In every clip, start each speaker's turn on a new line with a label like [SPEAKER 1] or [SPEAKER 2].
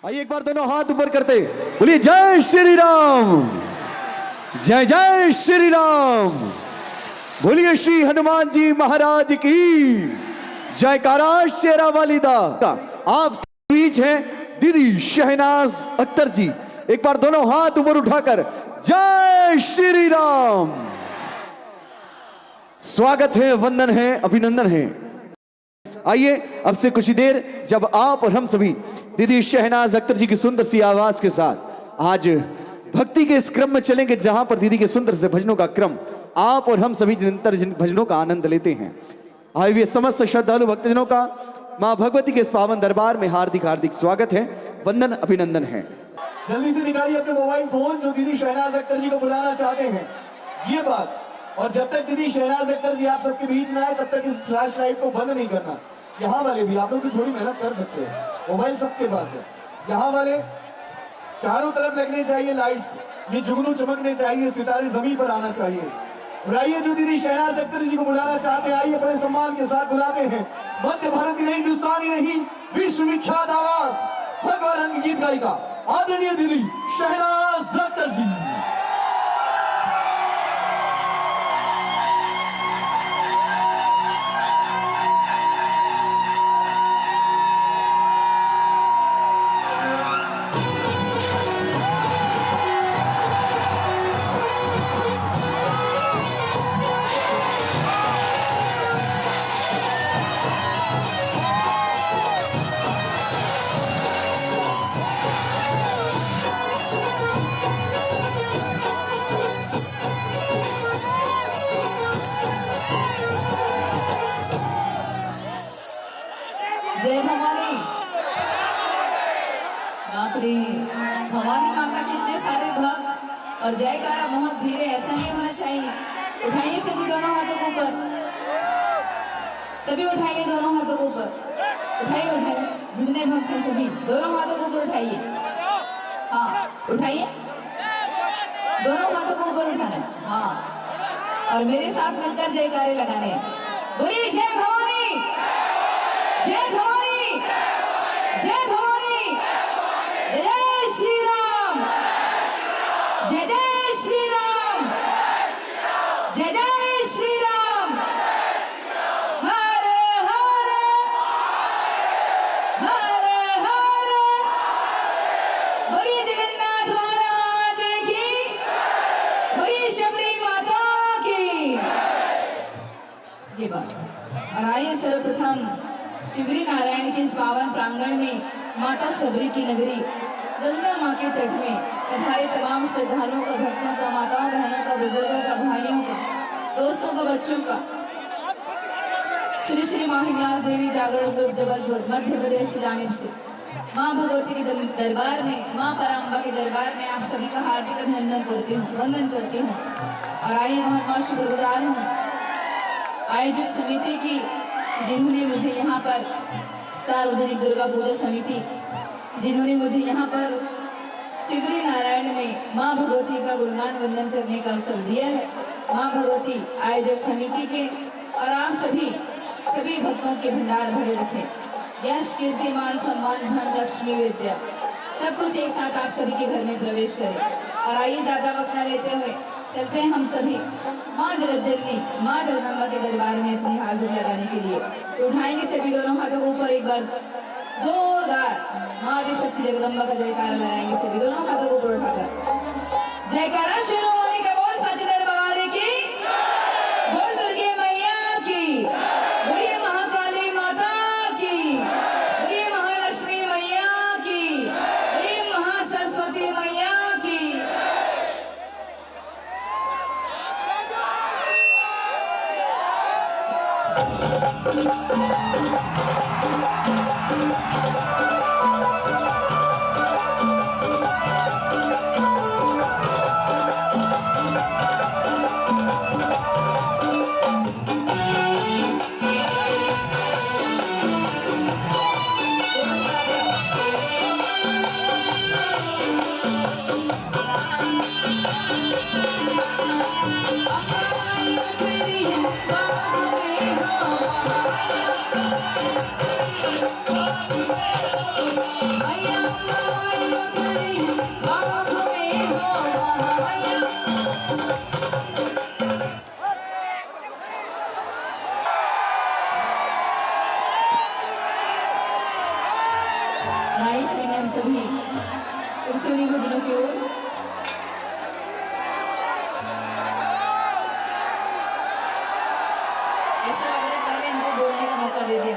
[SPEAKER 1] आइए एक बार दोनों हाथ ऊपर करते बोलिए जय श्री राम, जय जय श्री राम। बोलिए श्री हनुमान जी महाराज की जयकारा। शेरा वालिदा आप बीच हैं दीदी शहनाज अख्तर जी। एक बार दोनों हाथ ऊपर उठाकर जय श्री राम। स्वागत है, वंदन है, अभिनंदन है। आइए अब से कुछ ही देर जब आप और हम सभी दीदी शहनाज अख्तर जी की सुंदर सी आवाज के साथ आज भक्ति के इस क्रम में चलेंगे, जहां पर दीदी के सुंदर से भजनों का क्रम आप और हम सभी निरंतर भजनों का आनंद लेते हैं। आइए समस्त श्रद्धालु भक्तजनों का मां भगवती के इस पावन दरबार में हार्दिक हार्दिक स्वागत है, वंदन अभिनंदन है।
[SPEAKER 2] जल्दी से निकालिए अपने मोबाइल फोन जो दीदी शहनाज अख्तर जी को बुलाना चाहते हैं, ये बात। और जब तक दीदी शहनाज अख्तर जी आप सबके बीच ना आए तब तक इस फ्लैश लाइट को बंद नहीं करना। यहाँ वाले भी आप लोग भी थोड़ी मेहनत कर सकते हो, मोबाइल सबके पास है। यहाँ वाले चारों तरफ लगने चाहिए लाइट्स, ये जुगनू चमकने चाहिए, सितारे जमीन पर आना चाहिए। बुलाइए जो दीदी शहनाज अख्तर जी को बुलाना चाहते हैं, आइए बड़े सम्मान के साथ बुलाते हैं। मध्य भारत की नहीं, हिंदुस्तानी नहीं, विश्व विख्यात आवाज भगवान रंग गीत गायिका आदरणीय दीदी शहनाज अख्तर जी।
[SPEAKER 3] जय भवानी। बाप रे, भवानी माता के इतने सारे भक्त और जयकारा बहुत धीरे, ऐसा नहीं होना चाहिए। उठाइए सभी दोनों हाथों को ऊपर, सभी उठाइए दोनों हाथों को ऊपर, उठाइए उठाइए, जितने भक्त हैं सभी दोनों हाथों को ऊपर उठाइए। हाँ उठाइए, दोनों हाथों को ऊपर उठाना है। हाँ और मेरे साथ मिलकर जयकारे लगाने। बोलिए जय भवानी, जय भवानी, जय भवानी, जय श्री राम, जय जय श्री राम, जय जय श्री राम। हर हर हर हर। बोलिए जगन्नाथ महाराज की, बोलिए शबरी माता की। ये बात। और आइए सर्वप्रथम शिवरी नारायण के इस पावन प्रांगण में माता शबरी की नगरी गंगा माँ के तट में पधारे तमाम श्रद्धालुओं का, भक्तों का, माताओं बहनों का, बुजुर्गों का, भाइयों का, दोस्तों का, बच्चों का श्री श्री माहिलास देवी जागरण ग्रुप जबलपुर मध्य प्रदेश की जानिब से माँ भगवती के दरबार में, माँ पराम्बा के दरबार में आप सभी का हार्दिक अभिनंदन करती हूँ, वंदन करती हूँ। और आइए बहुत शुक्रगुजार हूँ आयोजक समिति की, जिन्होंने मुझे यहाँ पर सार्वजनिक दुर्गा पूजा समिति, जिन्होंने मुझे यहाँ पर शिवरी नारायण में माँ भगवती का गुणगान वंदन करने का अवसर दिया है। माँ भगवती आयोजक समिति के और आप सभी भक्तों के भंडार भरे रखें। यश कीर्ति मान सम्मान धन लक्ष्मी विद्या सब कुछ एक साथ आप सभी के घर में प्रवेश करें। और आइए ज्यादा वक्त न लेते हुए चलते हैं हम सभी माँ जगतजननी माँ जगदम्बा के दरबार में अपनी हाजिर लगाने के लिए। तो उठाएंगे सभी दोनों हाथों को ऊपर, एक बार जोरदार माँ आदिशक्ति जगदम्बा का जयकारा लगाएंगे सभी दोनों हाथों को ऊपर उठाकर। जयकारा शुरू होने का बोल साचे दरबार की, बोल दुर्गे मैया की, बोलिए महाकाली माता की, बोलिए महालक्ष्मी मैया की, बोलिए महासरस्वती मैया की। Thank you. आइए चलेंगे हम सभी उर्सोनी भजनों की ओर। ऐसा लग रहा है पहले इनको बोलने का मौका दे दिया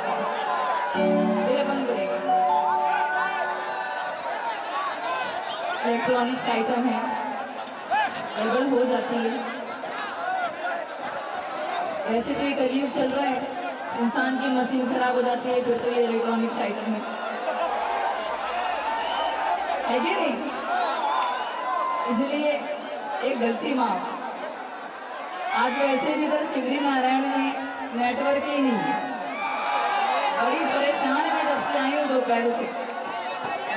[SPEAKER 3] फिर अपन बोलेंगे। इलेक्ट्रॉनिक्स आइटम है, गड़बड़ हो जाती है। वैसे तो ये कलयुग चल रहा है, इंसान की मशीन खराब हो जाती है, फिर तो ये इलेक्ट्रॉनिक्स आइटम है कि नहीं? इसलिए एक गलती माफ। आज वैसे भी इधर शिवरी नारायण में नेटवर्क ही नहीं है, बड़ी परेशान है मैं जब से आई हूँ दोपहर से।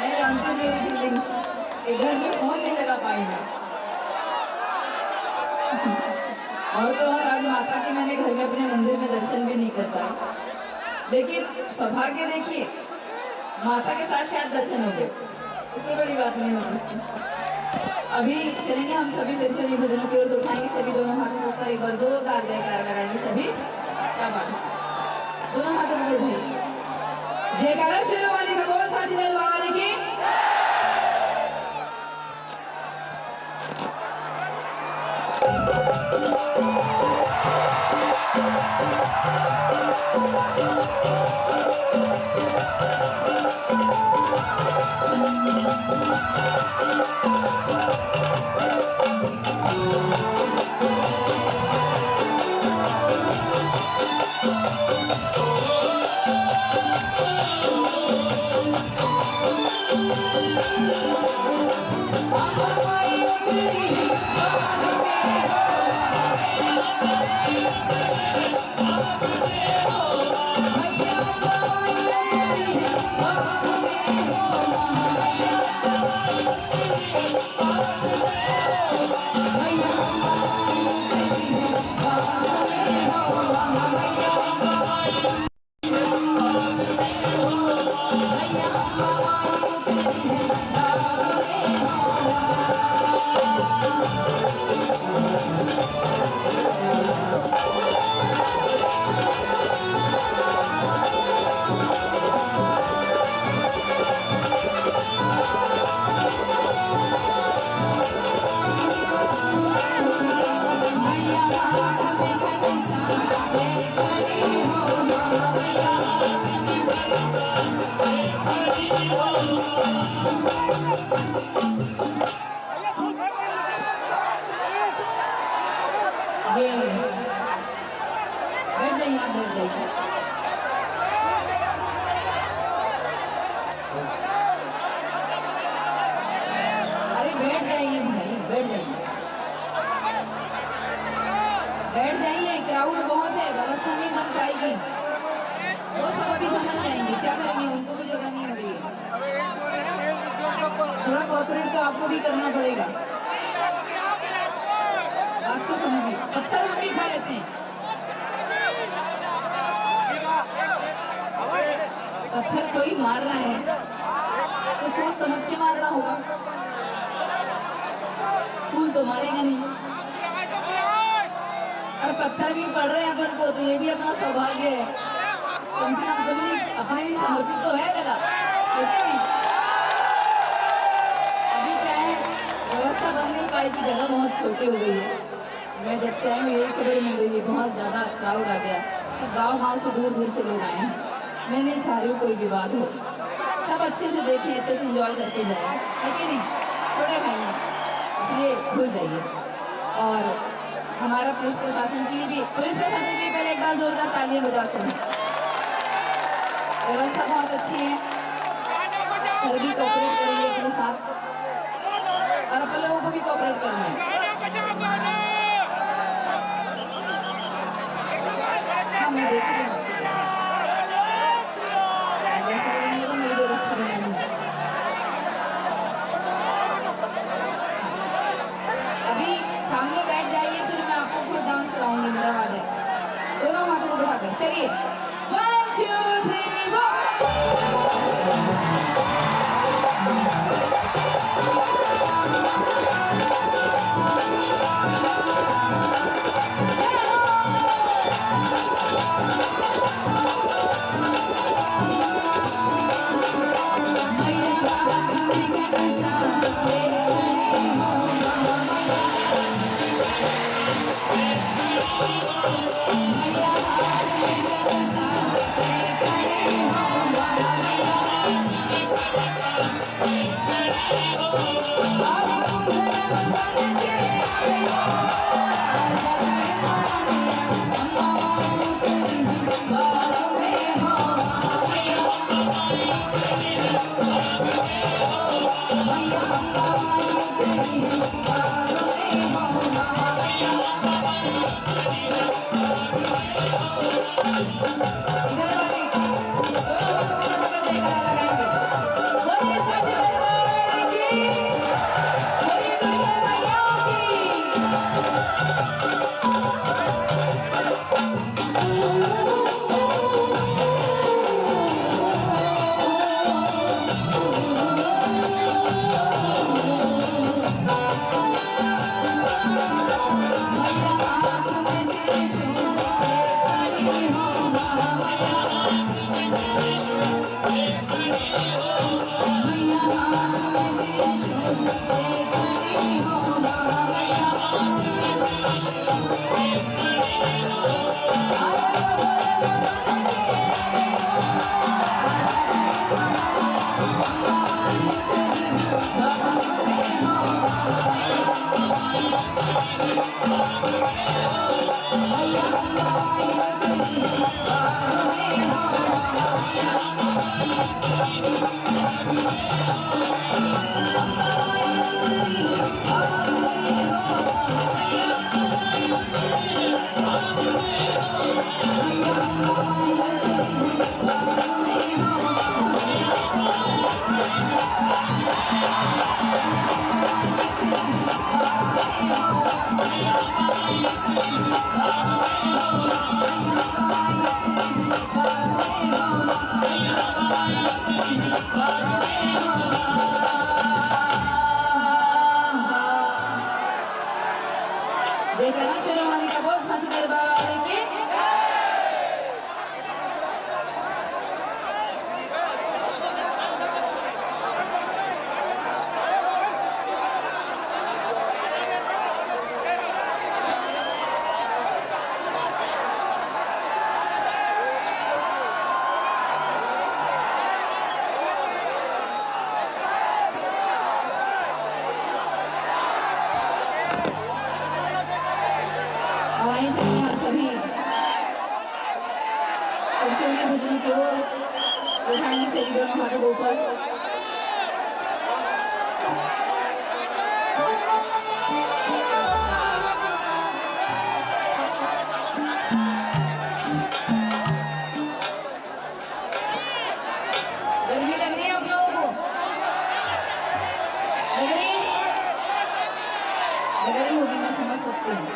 [SPEAKER 3] मैं जानती हूँ मेरी फीलिंग्स, घर में फोन नहीं लगा पाई मैं। और तो और आज माता के मैंने घर में अपने मंदिर में दर्शन भी नहीं कर पाई, लेकिन सौभाग्य देखिए माता के साथ शायद दर्शन हो गए, इससे बड़ी बात नहीं हो सकती। अभी चलेंगे हम सभी फिर से भजनों की ओर, तो उठाएंगे सभी दोनों हाथों ऊपर, एक बार जोरदार जयकारा लगाएंगे सभी। क्या बात है, दोनों हाथों ऊपर भाई जयकारा शेरों वाली का बोल, साची दरबार वाले की। बैठ जाइए, आप बैठ जाइए। अरे बैठ जाइए भाई, बैठ जाइए, बैठ जाइए। क्राउड बहुत है, व्यवस्था नहीं बन पाएगी। वो सब अभी समझ जाएंगे, क्या करेंगे, उनको भी जगह नहीं हो रही है। थोड़ा कोऑपरेट तो आपको भी करना पड़ेगा, बात को समझिए। पत्थर हम भी खा लेते हैं, पत्थर कोई मार रहा है तो सोच समझ के मार रहा होगा, फूल तो मारेगा नहीं। और पत्थर भी पड़ रहे हैं अपन को, तो ये भी अपना सौभाग्य है, कम से कम अपने लिए समर्पित तो है गला, ठीक है नहीं? अभी क्या है, व्यवस्था बन नहीं पाएगी, जगह बहुत छोटी हो गई है। मैं जब से आई हूँ यही खबर मिल रही है, बहुत ज़्यादा क्राउड आ गया, सब गांव-गांव से दूर दूर से लोग आए हैं। मैं नहीं चाह रही हूँ कोई विवाद हो, सब अच्छे से देखें, अच्छे से एंजॉय करके जाएं, है कि नहीं? छोटे भाई हैं, इसलिए भूल जाइए। और हमारा पुलिस प्रशासन के लिए भी, पुलिस प्रशासन के लिए पहले एक बार जोरदार तालियां बजाओ सभी। व्यवस्था बहुत अच्छी है, सर भी कोऑपरेट करेंगे अपने साथ, और अपन लोगों को भी कोऑपरेट करना है। हाँ, मैं देख रही हूँ जैसा तो मेरी व्यवस्था बनानी है। अभी सामने बैठ जाइए, फिर मैं आपको खुद डांस कराऊंगी, मेरा वादा है। दोनों हाथों को बढ़ाकर चलिए, 1 2 3 4। मैया जयकारा शेरोवाली का बोल सांची दरबार के आइए चलिए हम सभी कृष्ण भजन की ओर उठाएंगे सभी दोनों हाथों को ऊपर। गर्मी लग रही है आप लोगों को? लग रही होगी, मैं समझ सकती हूँ।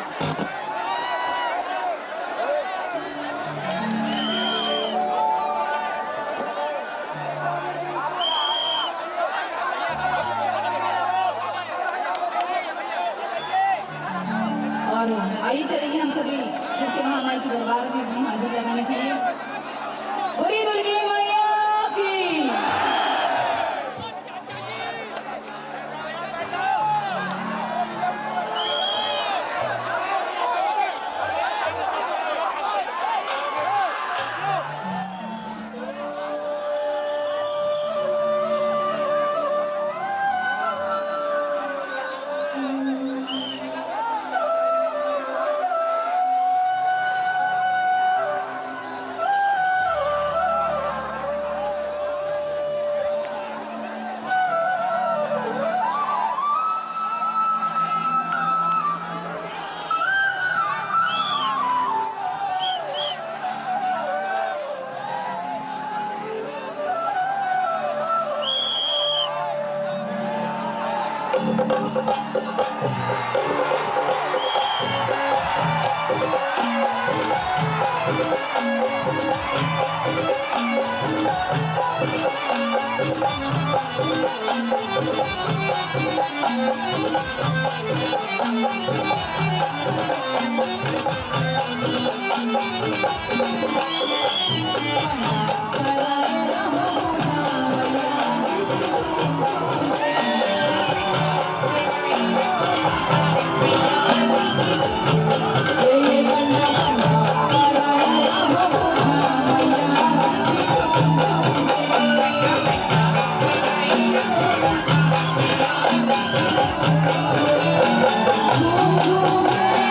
[SPEAKER 3] और आइए चलेंगे हम सभी फिर से महामाई के दरबार में अपनी हाजिर लगाने के लिए। बोली दुर्गे मैया की। Oh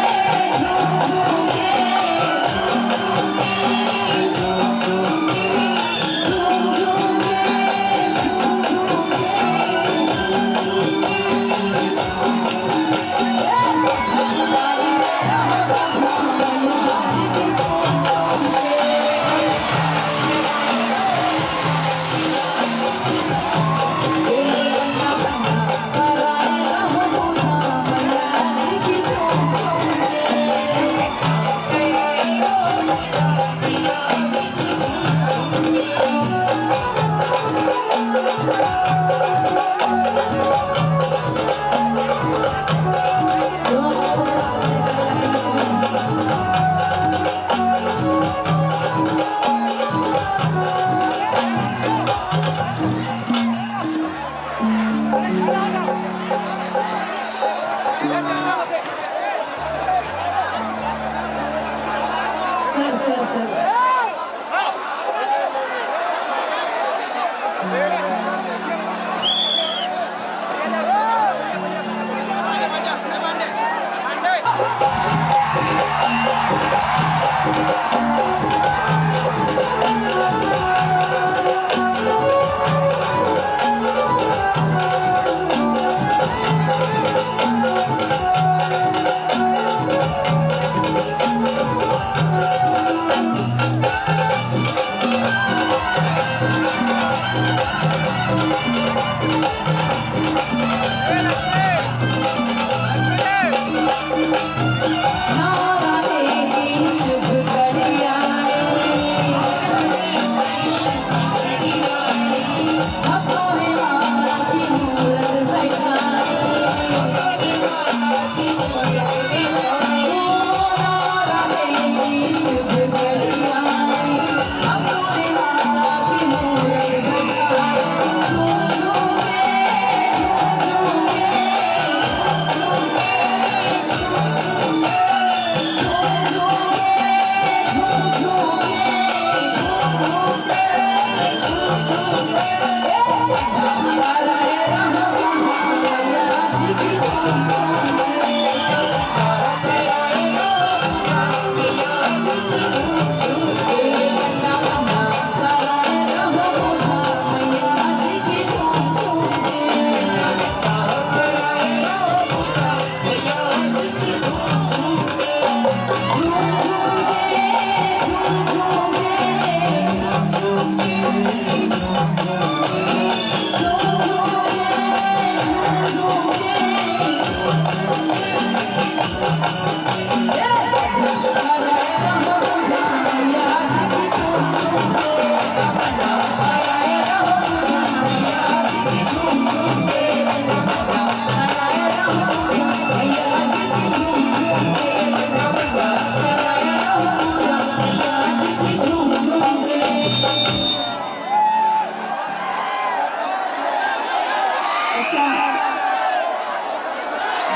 [SPEAKER 3] अच्छा,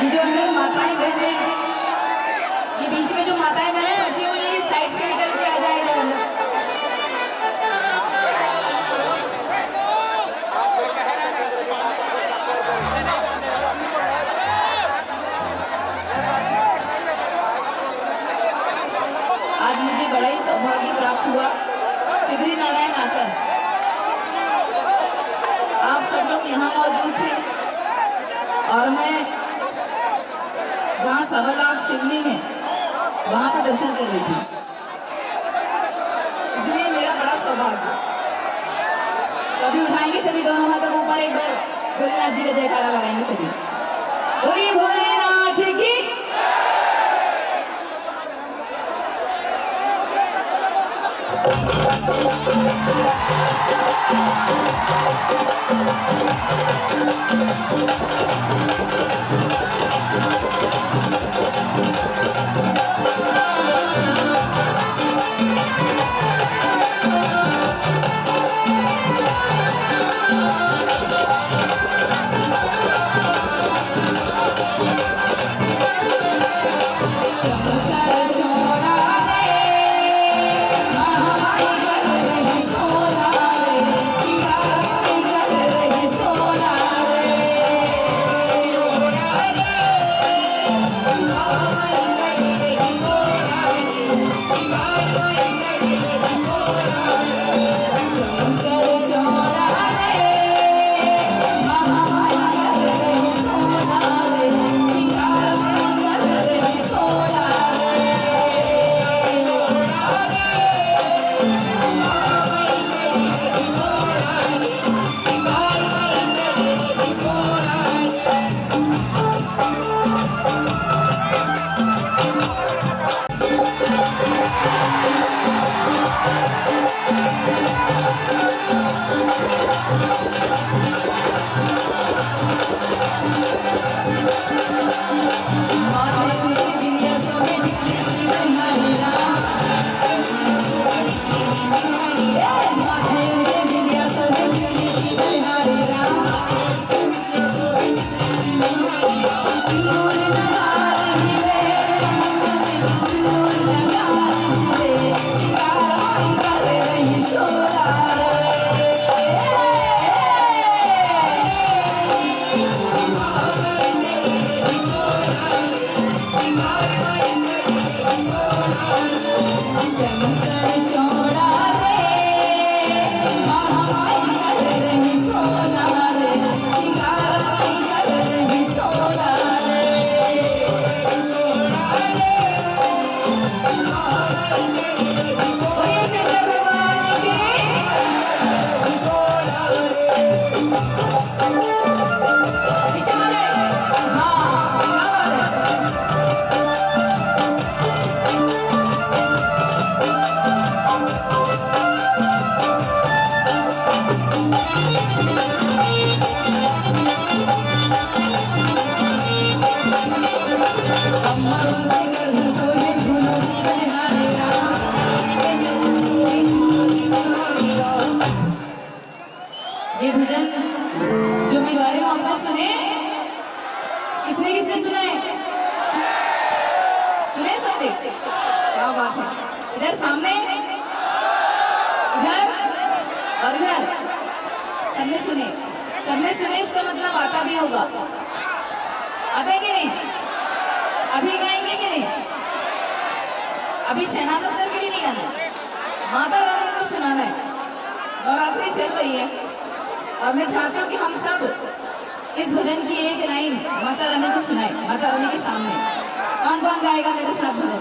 [SPEAKER 3] ये जो अंदर माताएं बहने, ये बीच में जो माताएं बहने फंसी हुई है, साइड से निकल के आ जाए इधर अंदर। आज मुझे बड़ा ही सौभाग्य प्राप्त हुआ शिवरी नारायण आकर। आप सब लोग यहाँ मौजूद थे और मैं जहाँ 1.25 लाख शिवलिंग है वहाँ पर दर्शन कर रही थी, इसलिए मेरा बड़ा सौभाग्य। तो अभी उठाएंगे सभी दोनों हाथों को ऊपर, एक बार भोलेनाथ जी का जयकारा लगाएंगे सभी। बोलिए भोलेनाथ की। ये भजन जो मैं गा रही हूँ आपने सुने? किसने किसने सुना है? सुने सब? क्या बात है। इधर सामने, इधर और इधर सबने सुने? सबने सुने, इसका मतलब आता भी होगा। आता है कि नहीं? अभी गाएंगे कि नहीं? अभी शहनाज अख्तर के लिए नहीं गाना है, माता रानी को सुनाना है। नवरात्रि चल रही है और मैं चाहती हूँ कि हम सब इस भजन की एक लाइन माता रानी को सुनाए, माता रानी के सामने। कौन कौन गाएगा मेरे साथ भजन?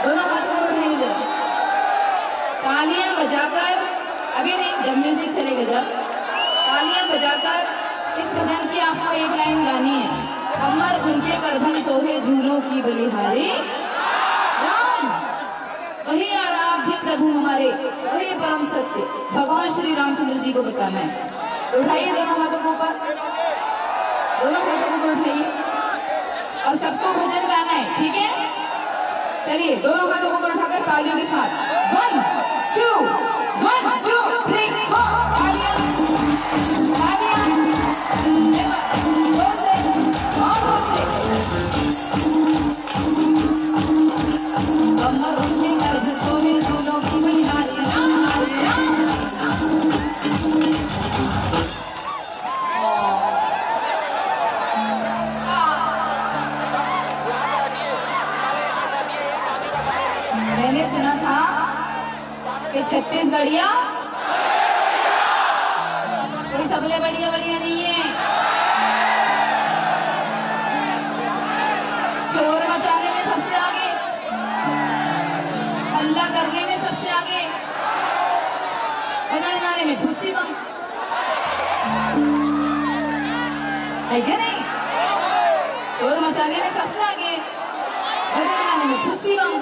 [SPEAKER 3] दोनों हाथों को उठाइए जरा, तालियां बजाकर। अभी नहीं, जब म्यूजिक चलेगा, जब तालियां बजाकर इस भजन की आपको एक लाइन गानी है। कमर उनके करधन सोहे झूलों की बलिहारी, राम वही आराध्य प्रभु हमारे, वही परम सत्य भगवान श्री रामचंद्र जी को बताना है। उठाइए दोनों हाथों को ऊपर, दोनों हाथों को उठाइए और सबको भजन गाना है, ठीक है? चलिए दोनों हाथों को उठाकर तालियों के साथ 1 2 1 2 3 4 तालियां तालियां। कि छत्तीसगढ़िया कोई सबले बढ़िया बढ़िया नहीं है। शोर मचाने में सबसे आगे, हल्ला करने में सबसे आगे, भजन गाने में खुशी बम है क्या नहीं? शोर मचाने में सबसे आगे, भजन गाने में खुशी बम।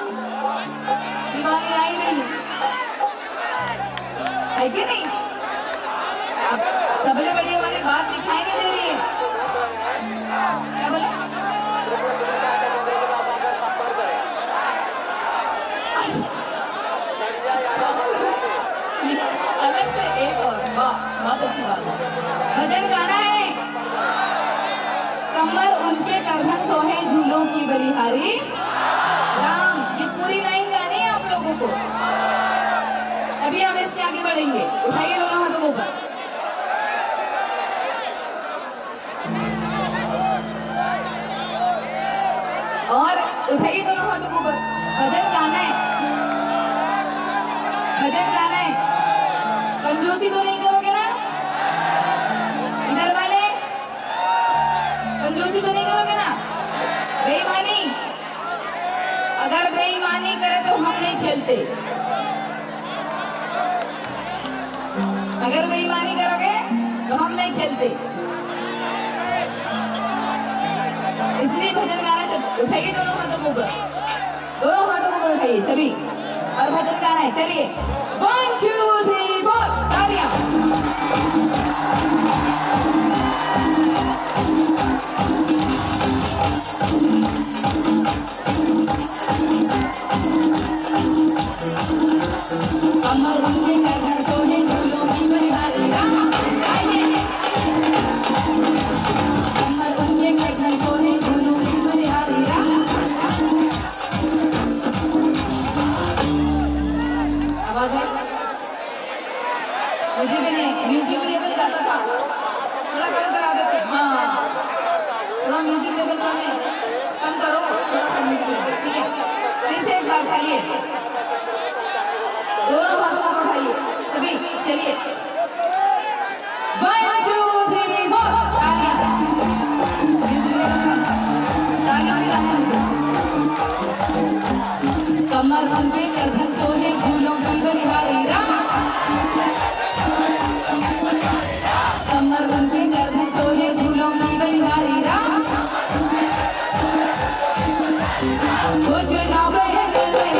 [SPEAKER 3] दिवाली आई नहीं है कि नहीं? अब सबले बढ़िया वाली बात दिखाई नहीं दे रही है। क्या बोले? अलग से एक और बहुत अच्छी बात है। भजन गाना है, कमर उनके करधन सोहे झूलों की बलिहारी राम। ये पूरी लाइन गानी है आप लोगों को, तभी हम इसके आगे बढ़ेंगे। उठाइए दोनों हाथों को ऊपर। और उठाइए दोनों हाथों को ऊपर। भजन गाना है, भजन गाना है। कंजूसी तो नहीं करोगे ना? इधर वाले कंजूसी तो नहीं करोगे ना? बेईमानी, अगर बेईमानी करे तो हम नहीं खेलते। अगर बेईमानी करोगे तो हम नहीं खेलते, इसलिए भजन गाने से उठाइए दोनों हाथों को ऊपर, दोनों हाथों को ऊपर उठाइए सभी, और भजन गाना है। चलिए 1 2 3 4 तालियां। कमर उनके करधन सोहे झूलों की बलिहारी राम। कमर उनके करधन सोहे झूलों की बलिहारी राम। आवाज है? मुझे भी नहीं, म्यूजिक लेवल जाता था, थोड़ा कम करा देते। हाँ, थोड़ा म्यूजिक लेवल कम करो, थोड़ा सा म्यूजिक लेवल, ठीक है? फिर से एक बार चलिए, दोनों हाथों को उठाइए सभी, चलिए 1 2 3 4 तालियां। म्यूजिक लेवल कम, तालियां मिलाने मुझे। कमर उनके करधन सोहे झूलों की बलिहारी राम। कमर उनके करधन सोहे झूलों की बलिहारी राम। कुछ ना बहन रहे,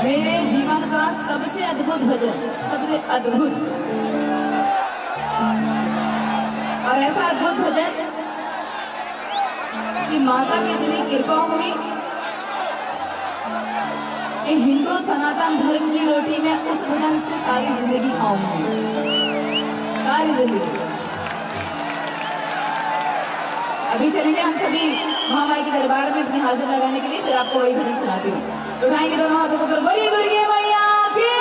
[SPEAKER 3] मेरे जीवन का सबसे अद्भुत भजन, सबसे अद्भुत और ऐसा अद्भुत भजन कि माता की इतनी कृपा हुई कि हिंदू सनातन धर्म की रोटी में उस भजन से सारी जिंदगी खाऊंगी, सारी जिंदगी। अभी चलेंगे हम सभी महामाई के दरबार में अपनी हाजिर लगाने के लिए, फिर आपको वही भजन सुनाती हूँ। उठाएंगे दोनों हाथों को, बोलिए दुर्गे मैया की।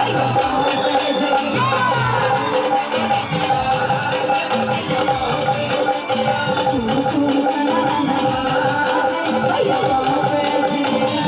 [SPEAKER 3] भैया पाँव पे जलिया छूम छूम छनाना भैया पाँव पे जलिया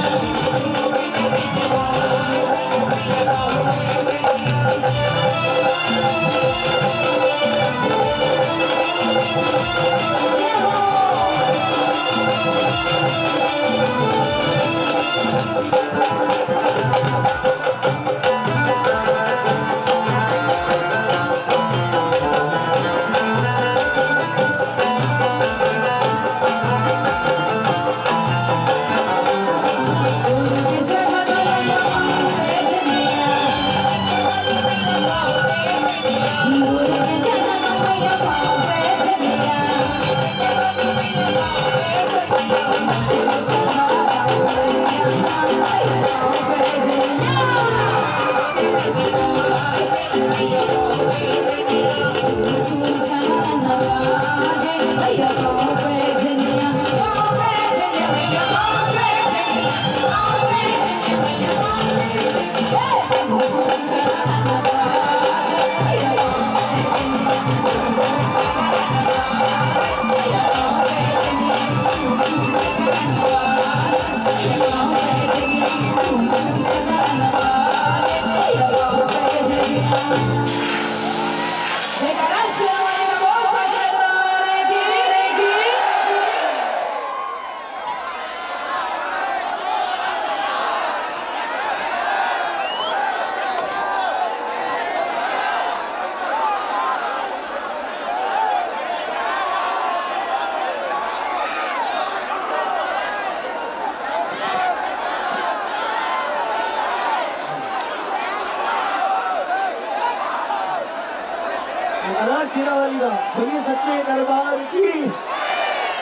[SPEAKER 2] शेरा वाली दा बोलिए सच्चे दरबार की,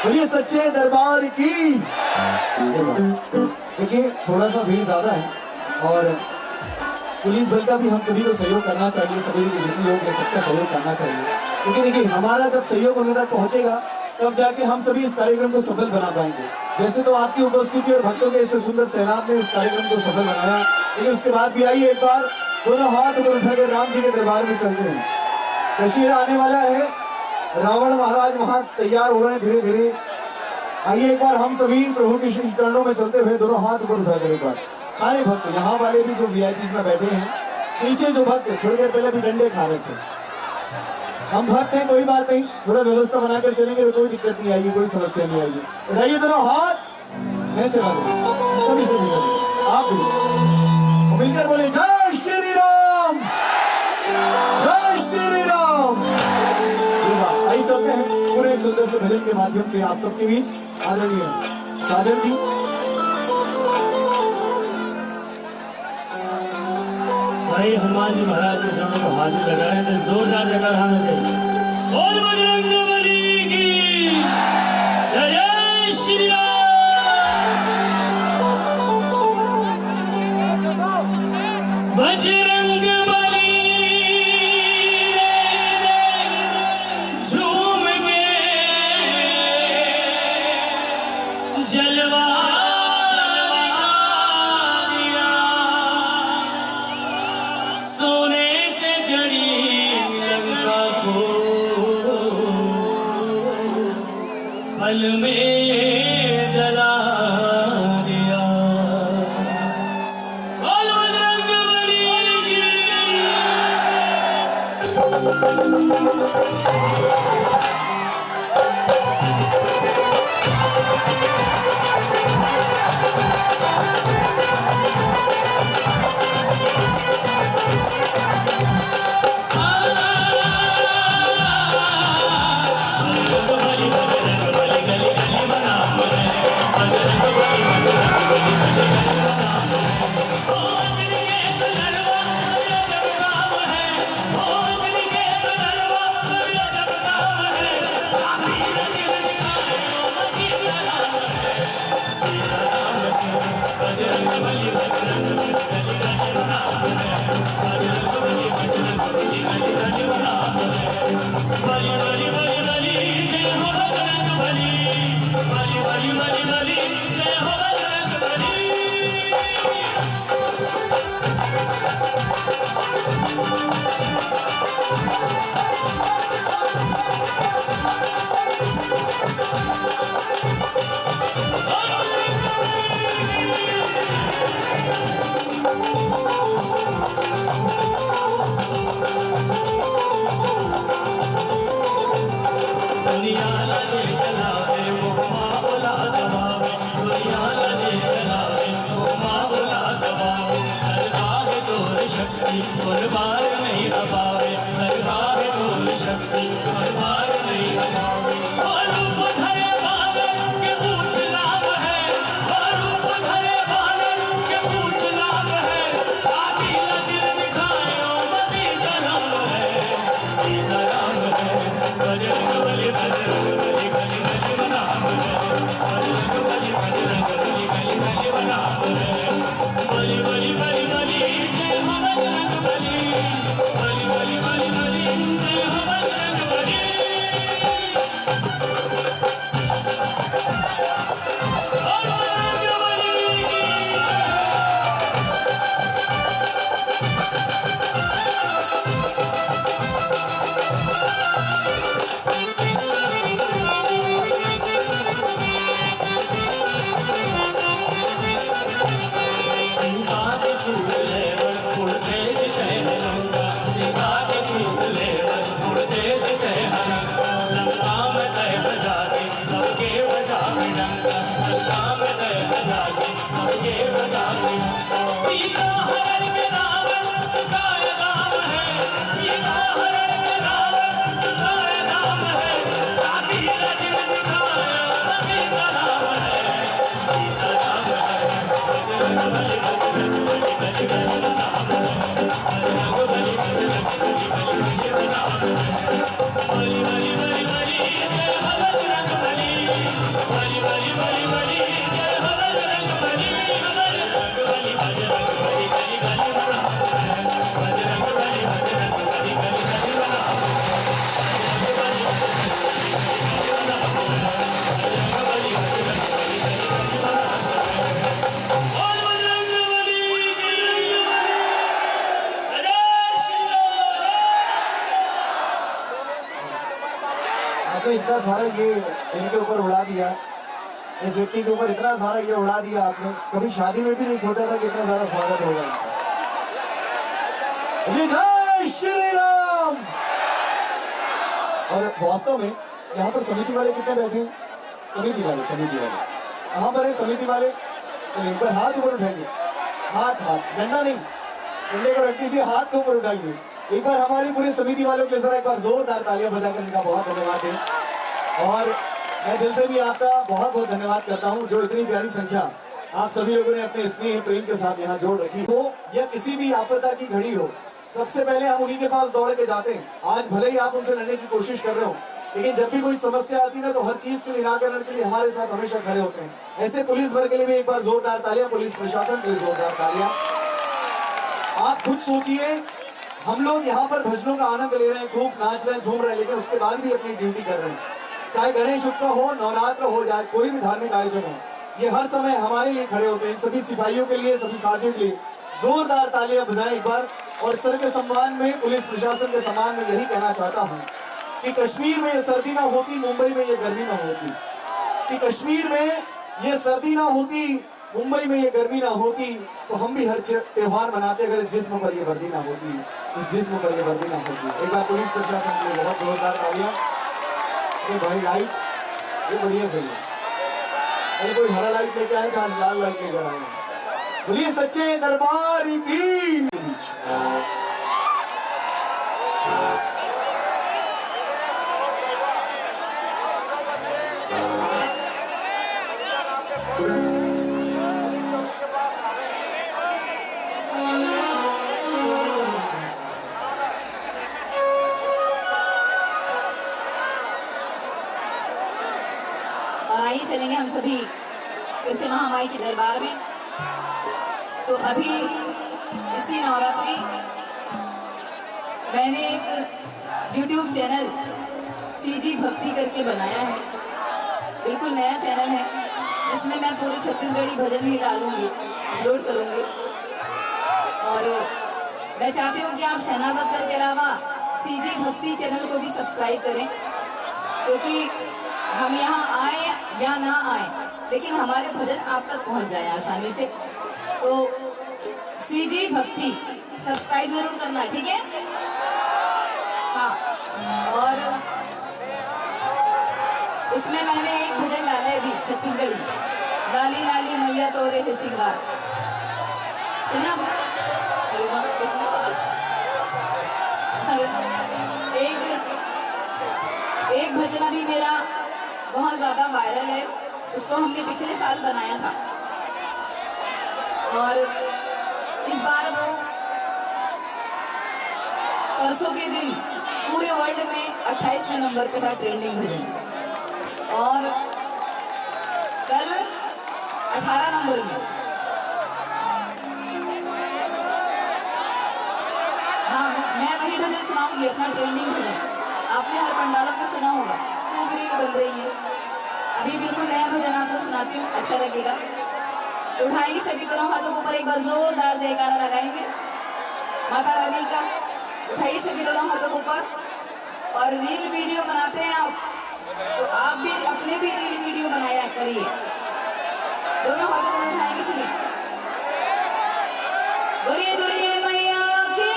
[SPEAKER 2] बोलिए सच्चे दरबार की। देखिए थोड़ा सा भीड़ ज्यादा है और पुलिस बल का भी हम सभी को सहयोग करना चाहिए, सभी के जितने लोग हैं सबका सहयोग करना चाहिए, क्योंकि देखिए हमारा जब सहयोग उन्हें तक पहुंचेगा तब जाके हम सभी इस कार्यक्रम को सफल बना पाएंगे। वैसे तो आपकी उपस्थिति और भक्तों के इस सुंदर सैलाब ने इस कार्यक्रम को सफल बनाया, लेकिन उसके बाद भी आइए एक बार दोनों हाथ ऊपर उठाकर राम जी के दरबार में चलते हैं। दशहरा आने वाला है, रावण महाराज वहां तैयार हो रहे हैं धीरे धीरे। आइए एक बार हम सभी प्रभु के श्री चरणों में चलते हुए दोनों हाथ ऊपर उठाकर एक बार सारे भक्त, यहाँ वाले भी जो वीआईपी में बैठे हैं, पीछे जो भक्त थोड़ी देर पहले भी डंडे खा रहे थे, हम भक्त हैं कोई बात नहीं, थोड़ा व्यवस्था बनाकर चलेंगे तो कोई दिक्कत नहीं आएगी, कोई समस्या नहीं आएगी। उठाइए दोनों हाथ ऐसे वाले सभी सभी सभी आप भी मिलकर बोले जय श्री राम, जय श्री राम। आइए चलते हैं पूरे एक सुंदर से भजन के माध्यम से आप सबके बीच आदरणीय साजन जी।
[SPEAKER 4] भाई हनुमान जी महाराज के चरणों को हाथ लगा रहे थे, जोरदार जगह रहना चाहिए। बोल बजरंगबली की जय, जय श्री राम। बजरंगबली झूम के जलवा पल में जला दिया। बोल बजरंगबली की। तोर शक्ति और बार नहीं हवावे दरबार तोर शक्ति और बार नहीं हवावे और रूप धरे बादल के पूछ लाभ है और रूप धरे बादल के पूछ लाभ है आदि लचिल दिखाए और सीताराम है सीताराम है बजरंग बली बजरंग बली बली बली नाम है बजरंग बली बजरंग बली बली बली नाम है बली बली बली बली जय हो बजरंग बली बली बली बली बली जय हो बजरंग बली और बजरंग बली की सीता के सूर लेवर उड़ते जय लंका सीता के सूर लेवर उड़ते जय लंका लंका में तय बजा के सबके बजा के डंका लंका में तय बजा के सबके बजा के सीता हरण के रावण चुकाए राम है सीता हरण के रावण चुकाए राम है राती लक्ष्मण दिखाया सीता राम है सीता राम है बजरंग बली बजरंग बली बली बली नाम है बजरंग बली बजरंग बली बली बली नाम है बली बली बली बली जय हो बजरंग बली बली बली बली बली जय हो बजरंग बली बजरंग बली बजरंग बली बली बली नाम है बजरंग बली बजरंग बली बली बली नाम है बजरंग बली बजरंग बली बली बली नाम है बजरंग बली बजरंग बली बली बली नाम है और बजरंग बली की जय श्री राम
[SPEAKER 2] आपने इतना सारा ये इनके ऊपर उड़ा दिया, इस व्यक्ति के ऊपर इतना सारा ये उड़ा दिया आपने, कभी शादी में भी नहीं सोचा था कि इतना सारा स्वागत होगा। ये जय श्री राम। और वास्तव में यहाँ पर समिति वाले कितने बैठे हैं? समिति वाले कहाँ पर है समिति वाले? तो एक बार हाथ ऊपर उठाइए, हाथ डंडा नहीं, डंडे को रख दीजिए, हाथ को ऊपर उठाइए। एक बार हमारी पूरी समिति वालों के जरा एक बार जोरदार तालियां बजाकर इनका बहुत धन्यवाद है। और मैं दिल से भी आपका बहुत बहुत धन्यवाद करता हूं जो इतनी प्यारी संख्या आप सभी लोगों ने अपने स्नेह प्रेम के साथ यहाँ जोड़ रखी हो या किसी भी आपदा की घड़ी हो, सबसे पहले हम उन्हीं के पास दौड़ के जाते हैं। आज भले ही आप उनसे लड़ने की कोशिश कर रहे हो, लेकिन जब भी कोई समस्या आती है ना तो हर चीज के निराकरण के लिए हमारे साथ हमेशा खड़े होते हैं। ऐसे पुलिस बल के लिए भी एक बार जोरदार तालियां, पुलिस प्रशासन के लिए जोरदार तालियां। आप खुद सोचिए, हम लोग यहाँ पर भजनों का आनंद ले रहे हैं, खूब नाच रहे हैं, झूम रहे हैं, लेकिन उसके बाद भी अपनी ड्यूटी कर रहे हैं। चाहे गणेश उत्सव हो, नवरात्र हो, जाए कोई भी धार्मिक आयोजन हो, ये हर समय हमारे लिए खड़े होते हैं। इन सभी सिपाहियों के लिए, सभी साथियों के लिए जोरदार तालियां बजाएं एक बार। और सर के सम्मान में, पुलिस प्रशासन के सम्मान में यही कहना चाहता हूँ कि कश्मीर में ये सर्दी ना होती, मुंबई में ये गर्मी ना होती। कि कश्मीर में ये सर्दी ना होती, मुंबई में ये गर्मी ना होती, तो हम भी हर त्योहार मनाते अगर इस जिस्म पर ये वर्दी ना होती, इस जिस्म पर ये वर्दी ना होती। एक बार पुलिस प्रशासन के लिए बहुत जोरदार तालियां। अरे भाई लाइट ये बढ़िया चलिए, अरे कोई हरा लाइट लेके आए तो आज लाल लाइट लेकर आए। बोलिए सच्चे दरबार की।
[SPEAKER 3] और आइए चलेंगे हम सभी फिर से महामाई के दरबार में। तो अभी इसी नवरात्रि मैंने एक YouTube चैनल CG भक्ति करके बनाया है, बिल्कुल नया चैनल है, जिसमें मैं पूरे छत्तीसगढ़ी भजन भी डालूंगी, अपलोड करूंगी। और मैं चाहती हूँ कि आप शहनाज अख्तर के अलावा CG भक्ति चैनल को भी सब्सक्राइब करें, क्योंकि हम यहाँ आए या ना आए, लेकिन हमारे भजन आप तक पहुँच जाए आसानी से। तो CG भक्ति सब्सक्राइब जरूर करना, ठीक है? हाँ, और उसमें मैंने एक भजन डाला है अभी छत्तीसगढ़ी, लाली लाली मैया तोरे है सिंगार। सुना आपने? अरे वाह। भजन अभी मेरा बहुत ज़्यादा वायरल है, उसको हमने पिछले साल बनाया था और इस बार वो परसों के दिन पूरे वर्ल्ड में 28वें नंबर पे था ट्रेंडिंग भजन और कल 18 नंबर में। हाँ, मैं वही भजन सुनाऊंगी, अपना ट्रेंडिंग भजन। आपने हर पंडालों में सुना होगा, खूब रील बन रही है। अभी बिल्कुल नया भजन आपको सुनाती हूँ, अच्छा लगेगा। उठाएंगे सभी दोनों हाथों को ऊपर, एक बार जोरदार जयकारा लगाएंगे माता रानी का। उठाइए सभी दोनों हाथों को ऊपर। और रील वीडियो बनाते हैं आप, तो आप भी अपने भी रील वीडियो बनाया करिए। दोनों हाथों को उठाएंगे सभी। बोलिए दुर्गे मैया की।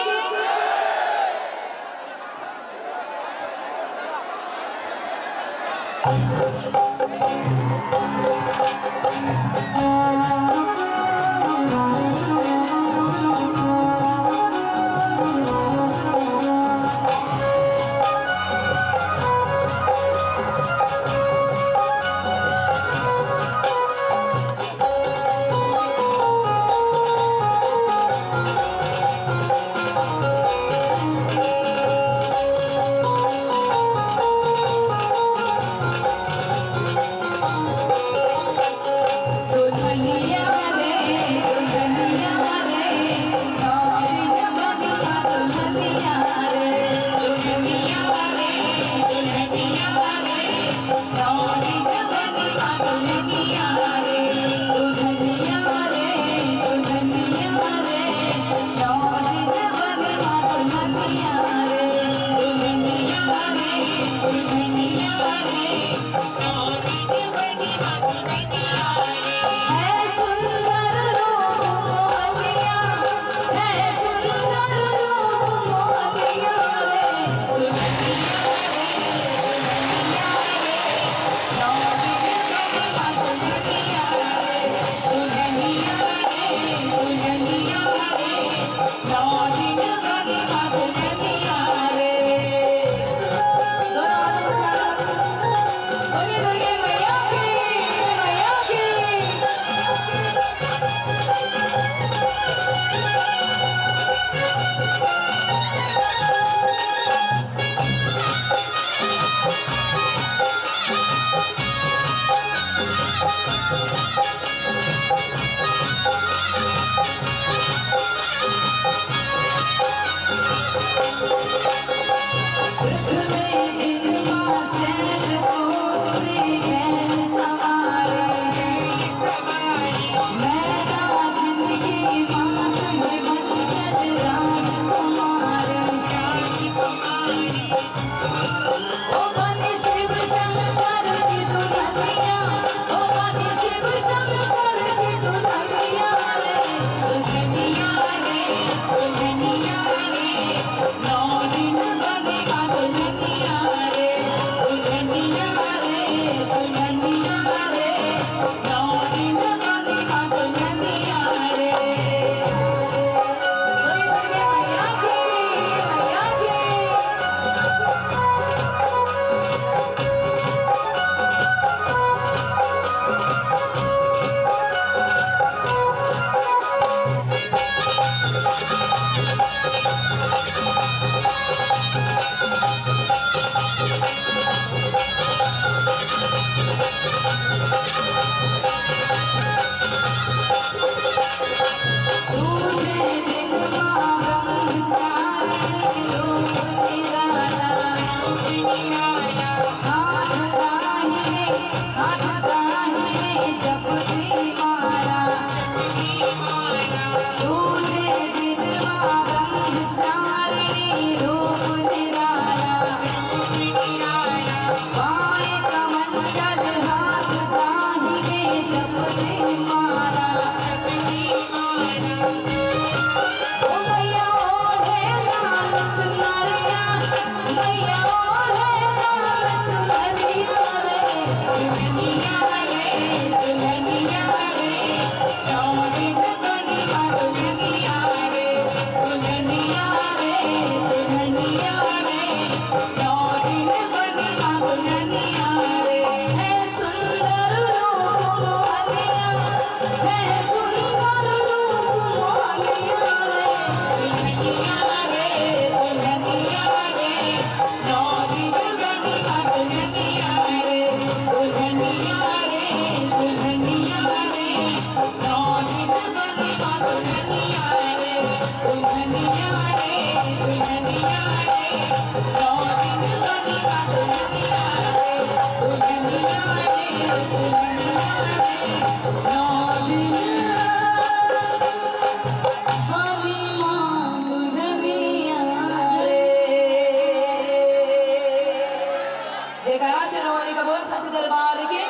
[SPEAKER 3] जयकारा शेरोवाली का बोल सच दरबार की।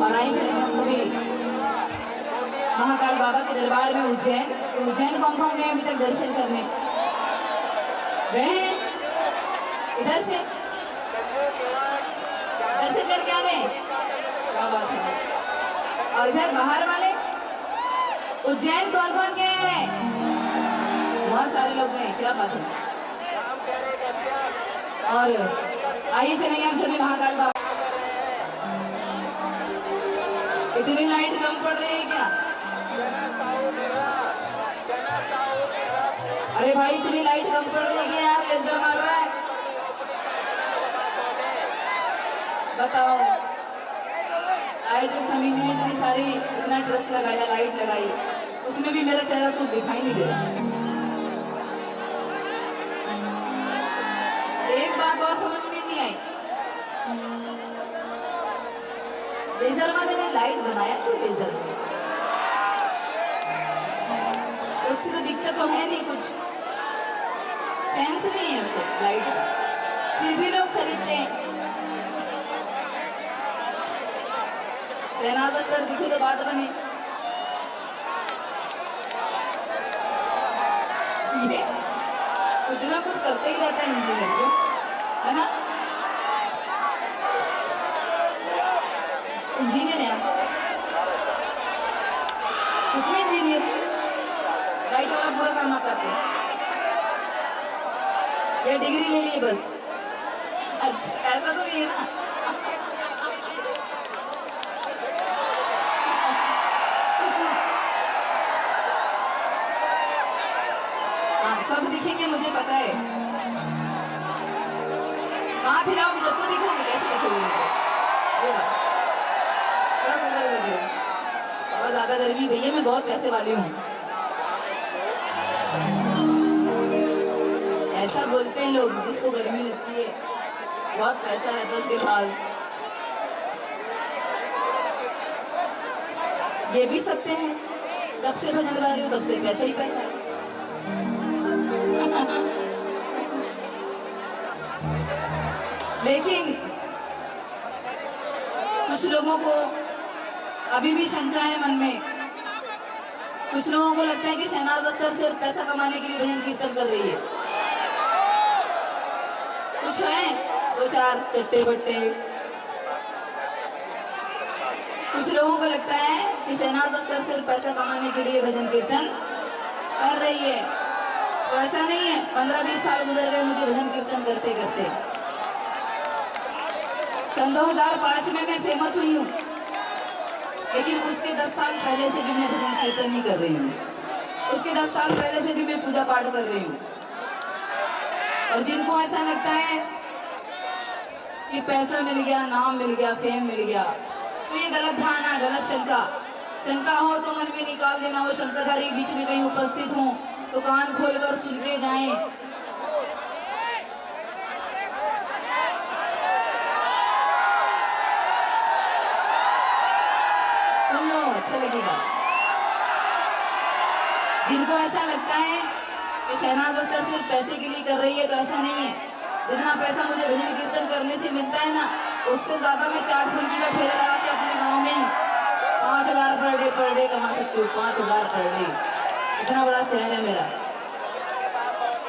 [SPEAKER 3] और आई चले हम सभी महाकाल बाबा के दरबार में उज्जैन। तो उज्जैन कौन कौन गए अभी तक दर्शन करने? गए हैं? इधर से दर्शन करके आ गए? क्या बात है। और इधर बाहर वाले उज्जैन कौन कौन गए हैं? बहुत सारे लोग गए, क्या बात है। और आइए चलेंगे हम सभी महाकाल बाबा। इतनी लाइट कम पड़ रही है क्या? अरे भाई इतनी लाइट कम पड़ रही है कि यार लेजर मार रहा है। बताओ, आए जो समीर ने इतनी सारी इतना ड्रेस लगाया, लाइट लगाई, उसमें भी मेरा चेहरा कुछ दिखाई नहीं दे रहा। एक बात और समझ में नहीं आई, लेजर वाले ने लाइट बनाया क्यों? लेजर उससे तो दिक्कत तो है नहीं, कुछ सेंस नहीं है उसको लाइट, फिर भी लोग खरीदते हैं। शहनाज अख्तर दिखो तो बात बनी। ये कुछ ना कुछ करते ही रहता है इंजीनियर को, है ना? इंजीनियर है आप? सच में इंजीनियर? लाइट वाला पूरा काम आता है आपको? ये डिग्री ले ली बस? अच्छा, ऐसा तो नहीं है ना? हाँ, सब दिखेंगे मुझे पता है। हाथ हिलाओगे जब तो दिखोगे, कैसे दिखोगे? थोड़ा कूलर कर दो, बहुत ज्यादा गर्मी भैया, मैं बहुत पैसे वाली हूँ। ऐसा बोलते हैं लोग जिसको गर्मी लगती है, बहुत पैसा रहता है उसके पास। ये भी सकते हैं, तब से भजन गा रही हूँ, तब से पैसा ही पैसा है। लेकिन कुछ लोगों को अभी भी शंका है मन में। कुछ लोगों को लगता है कि शहनाज अख्तर सिर्फ पैसा कमाने के लिए भजन कीर्तन कर रही है। कुछ हैं दो चार चट्टे बट्टे। कुछ लोगों को लगता है कि शहनाज अख्तर सिर्फ पैसा कमाने के लिए भजन कीर्तन कर रही है। तो ऐसा नहीं है, 15-20 साल गुजर गए मुझे भजन कीर्तन करते करते। सन 2005 में मैं फेमस हुई हूँ, लेकिन उसके 10 साल पहले से भी मैं भजन कीर्तन ही कर रही हूँ। उसके 10 साल पहले से भी मैं पूजा पाठ कर रही हूँ। और जिनको ऐसा लगता है कि पैसा मिल गया, नाम मिल गया, फेम मिल गया, तो ये गलत धारणा, गलत शंका हो तो मन में निकाल देना। वो शंकाधारी बीच में कहीं उपस्थित हो तो कान खोलकर सुन के जाएं। सुन लो, अच्छा लगेगा। जिनको ऐसा लगता है कि शहनाज अख्तर सिर्फ पैसे के लिए कर रही है, तो ऐसा नहीं है। जितना पैसा मुझे भजन कीर्तन करने से मिलता है ना, उससे ज्यादा मैं चाट फुल्की का ठेला लगा के अपने गांव में 5,000 पर डे कमा सकती हूँ। 5,000 पर डे, इतना बड़ा शहर है मेरा,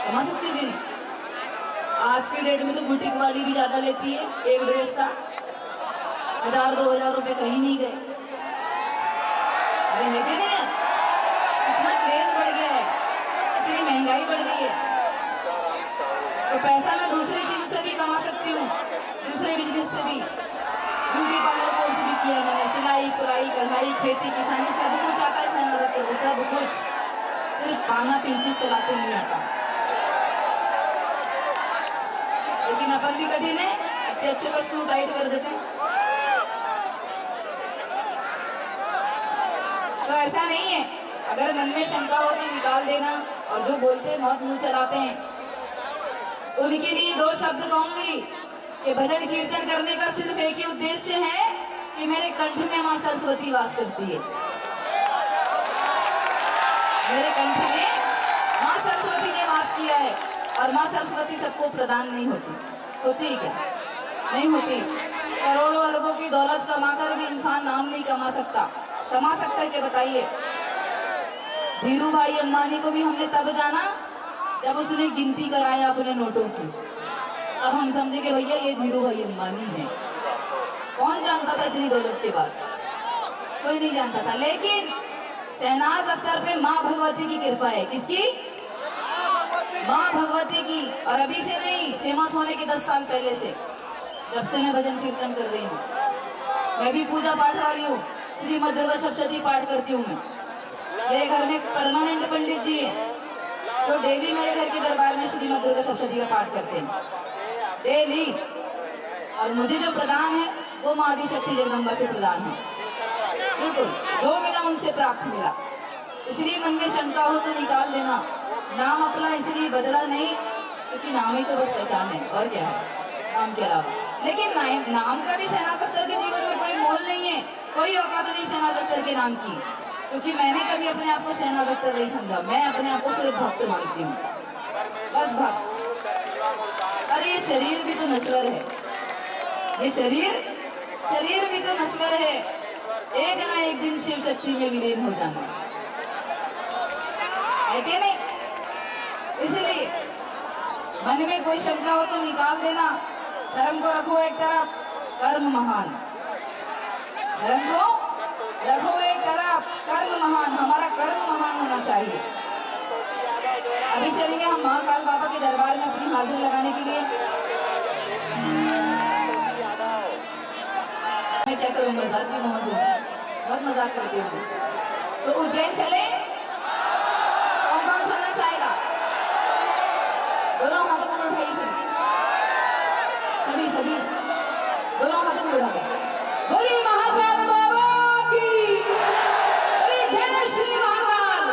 [SPEAKER 3] कमा सकती हूँ कि नहीं? आज की डेट में तो बुटीक वाली भी ज्यादा लेती है एक ड्रेस का। 1,000-2,000 रुपए कहीं नहीं गए। अरे लेते नहीं यार, इतना क्रेज बढ़ गया है, इतनी महंगाई बढ़ गई है। तो पैसा मैं दूसरी चीजों से भी कमा सकती हूँ, दूसरे बिजनेस से भी। ब्यूटी पार्लर कोर्स भी किया मैंने, सिलाई पुराई कढ़ाई खेती किसानी सब कुछ आता है शहनाज अख्तर को, सब कुछ। सिर्फ पाना पिंचिस चलाते नहीं आता। लेकिन अपन भी कठिन है, अच्छे अच्छे को स्क्रू टाइट कर देते हैं। तो ऐसा नहीं है, अगर मन में शंका हो तो निकाल देना। और जो बोलते हैं बहुत मुंह चलाते हैं, उनके लिए दो शब्द कहूंगी कि भजन कीर्तन करने का सिर्फ एक ही उद्देश्य है कि मेरे कंठ में मां सरस्वती वास करती है। मेरे कंठ में मां सरस्वती ने वास किया है। और मां सरस्वती सबको प्रदान नहीं होती, होती है क्या? नहीं होती। करोड़ों अरबों की दौलत कमाकर भी इंसान नाम नहीं कमा सकता। कमा सकता है क्या बताइए? धीरू भाई अंबानी को भी हमने तब जाना जब उसने गिनती कराया अपने नोटों की। अब हम समझे कि भैया ये धीरू भाई अंबानी है। कौन जानता था इतनी दौलत के बाद? कोई नहीं जानता था। लेकिन शहनाज अख्तर पे माँ भगवती की कृपा है। किसकी? माँ भगवती की। और अभी से नहीं, फेमस होने के 10 साल पहले से, जब से मैं भजन कीर्तन कर रही हूँ। मैं भी पूजा पाठ वाली हूँ, श्रीमद दुर्गा सप्तशती पाठ करती हूँ मैं। मेरे घर में परमानेंट पंडित जी हैं जो डेली मेरे घर के दरबार में श्रीमद दुर्गा सप्तशती का पाठ करते हैं, डेली। और मुझे जो प्रदान है वो माँ आदिशक्ति जगदम्बा से प्रदान है। बिल्कुल जो मिला उनसे प्राप्त मिला। इसलिए मन में शंका हो तो निकाल देना। नाम अपना इसलिए बदला नहीं क्योंकि नाम ही तो बस पहचान है, और क्या है नाम के अलावा। लेकिन नाम का भी शहनाज अख्तर के जीवन में कोई मोल नहीं है, कोई औकात नहीं शहनाज अख्तर के नाम की। क्योंकि मैंने कभी अपने आप को शहनाज अख्तर नहीं समझा। मैं अपने आप को सिर्फ भक्त मानती हूँ, बस भक्त। अरे ये शरीर भी तो नश्वर है, ये शरीर भी तो नश्वर है। एक ना एक दिन शिव शक्ति में विलीन हो जाना है कि नहीं? इसलिए मन में कोई शंका हो तो निकाल देना। धर्म को रखो एक तरफ, कर्म महान। धर्म को रखो एक तरफ, कर्म महान। हमारा कर्म महान होना चाहिए। अभी चलेंगे हम महाकाल बाबा के दरबार में अपनी हाजिर लगाने के लिए। मैं क्या करूं, मजाक भी बहुत हूँ, बहुत मजाक करती हूँ। तो उज्जैन चले? कौन कौन चलना चाहेगा? दोनों हाथों को उठाइए सभी दोनों हाथों को उठा के बोलिए महाकाल बाबा की, बोलिए जय श्री महाकाल।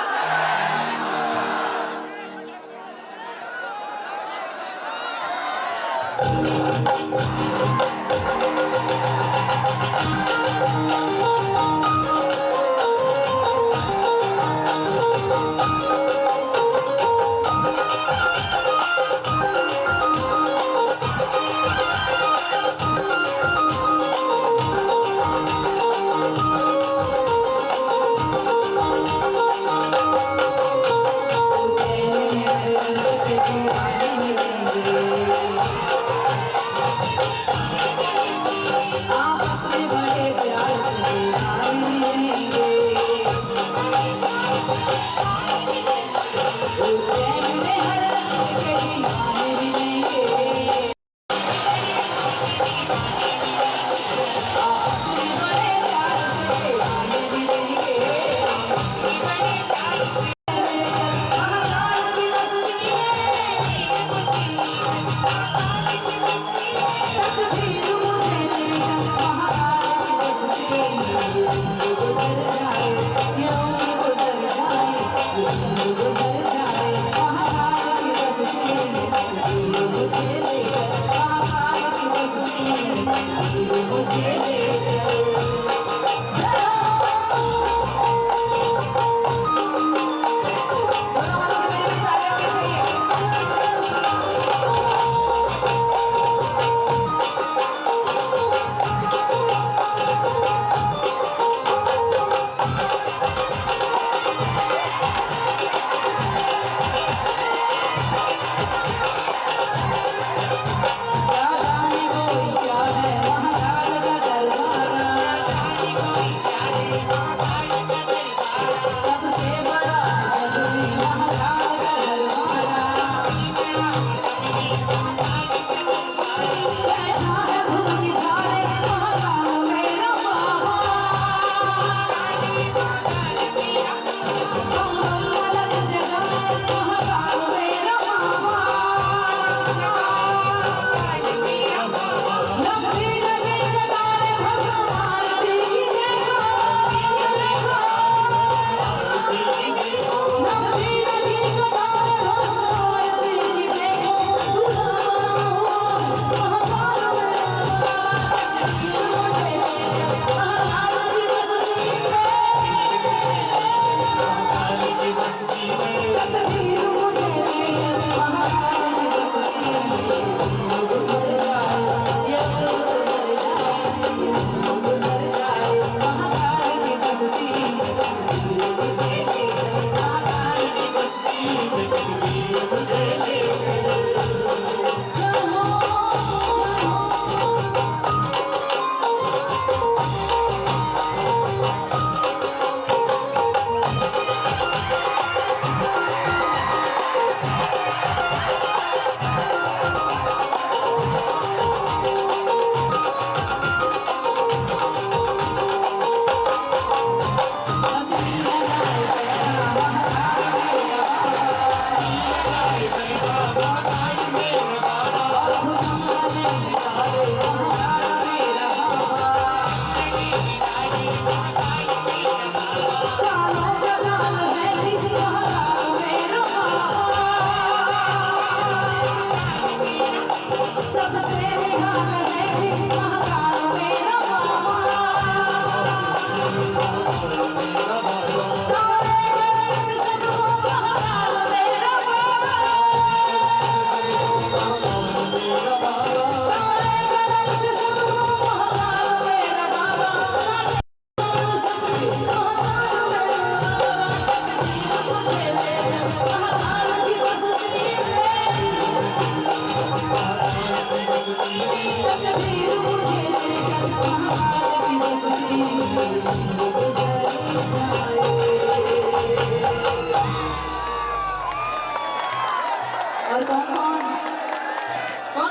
[SPEAKER 3] और कौन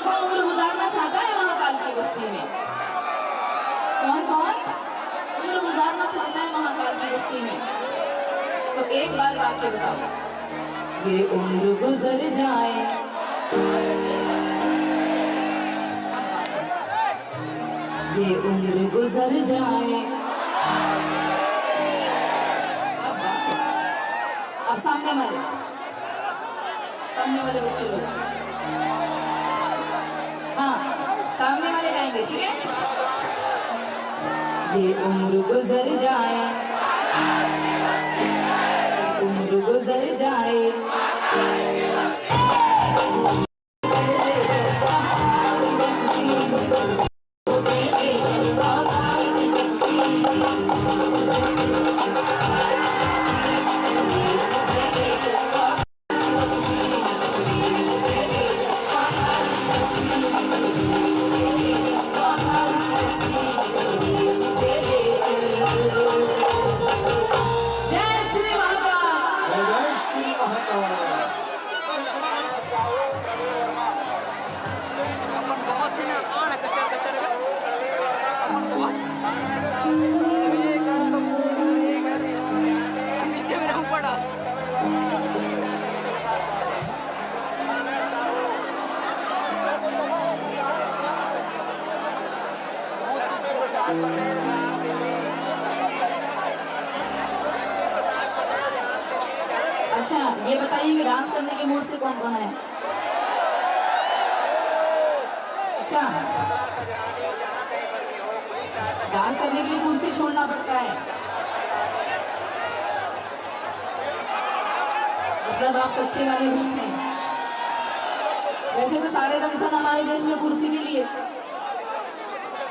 [SPEAKER 3] कौन उम्र गुजारना चाहता है महाकाल की बस्ती में? कौन कौन उम्र गुजारना चाहता है महाकाल की बस्ती में? तो एक बार गा के बताओ। ये उम्र गुजर जाए, ये उम्र गुजर जाए। अब सामने वाले बच्चे लोग, हाँ सामने वाले गाएंगे, ठीक है? ये उम्र गुजर जाए, ये उम्र गुजर जाए। अच्छा ये बताइए कि डांस करने के मूड से कौन कौन है? अच्छा डांस करने के लिए कुर्सी छोड़ना पड़ता है, मतलब आप सच्चे वाले भक्त हैं। वैसे तो सारे दंथन हमारे देश में कुर्सी के लिए,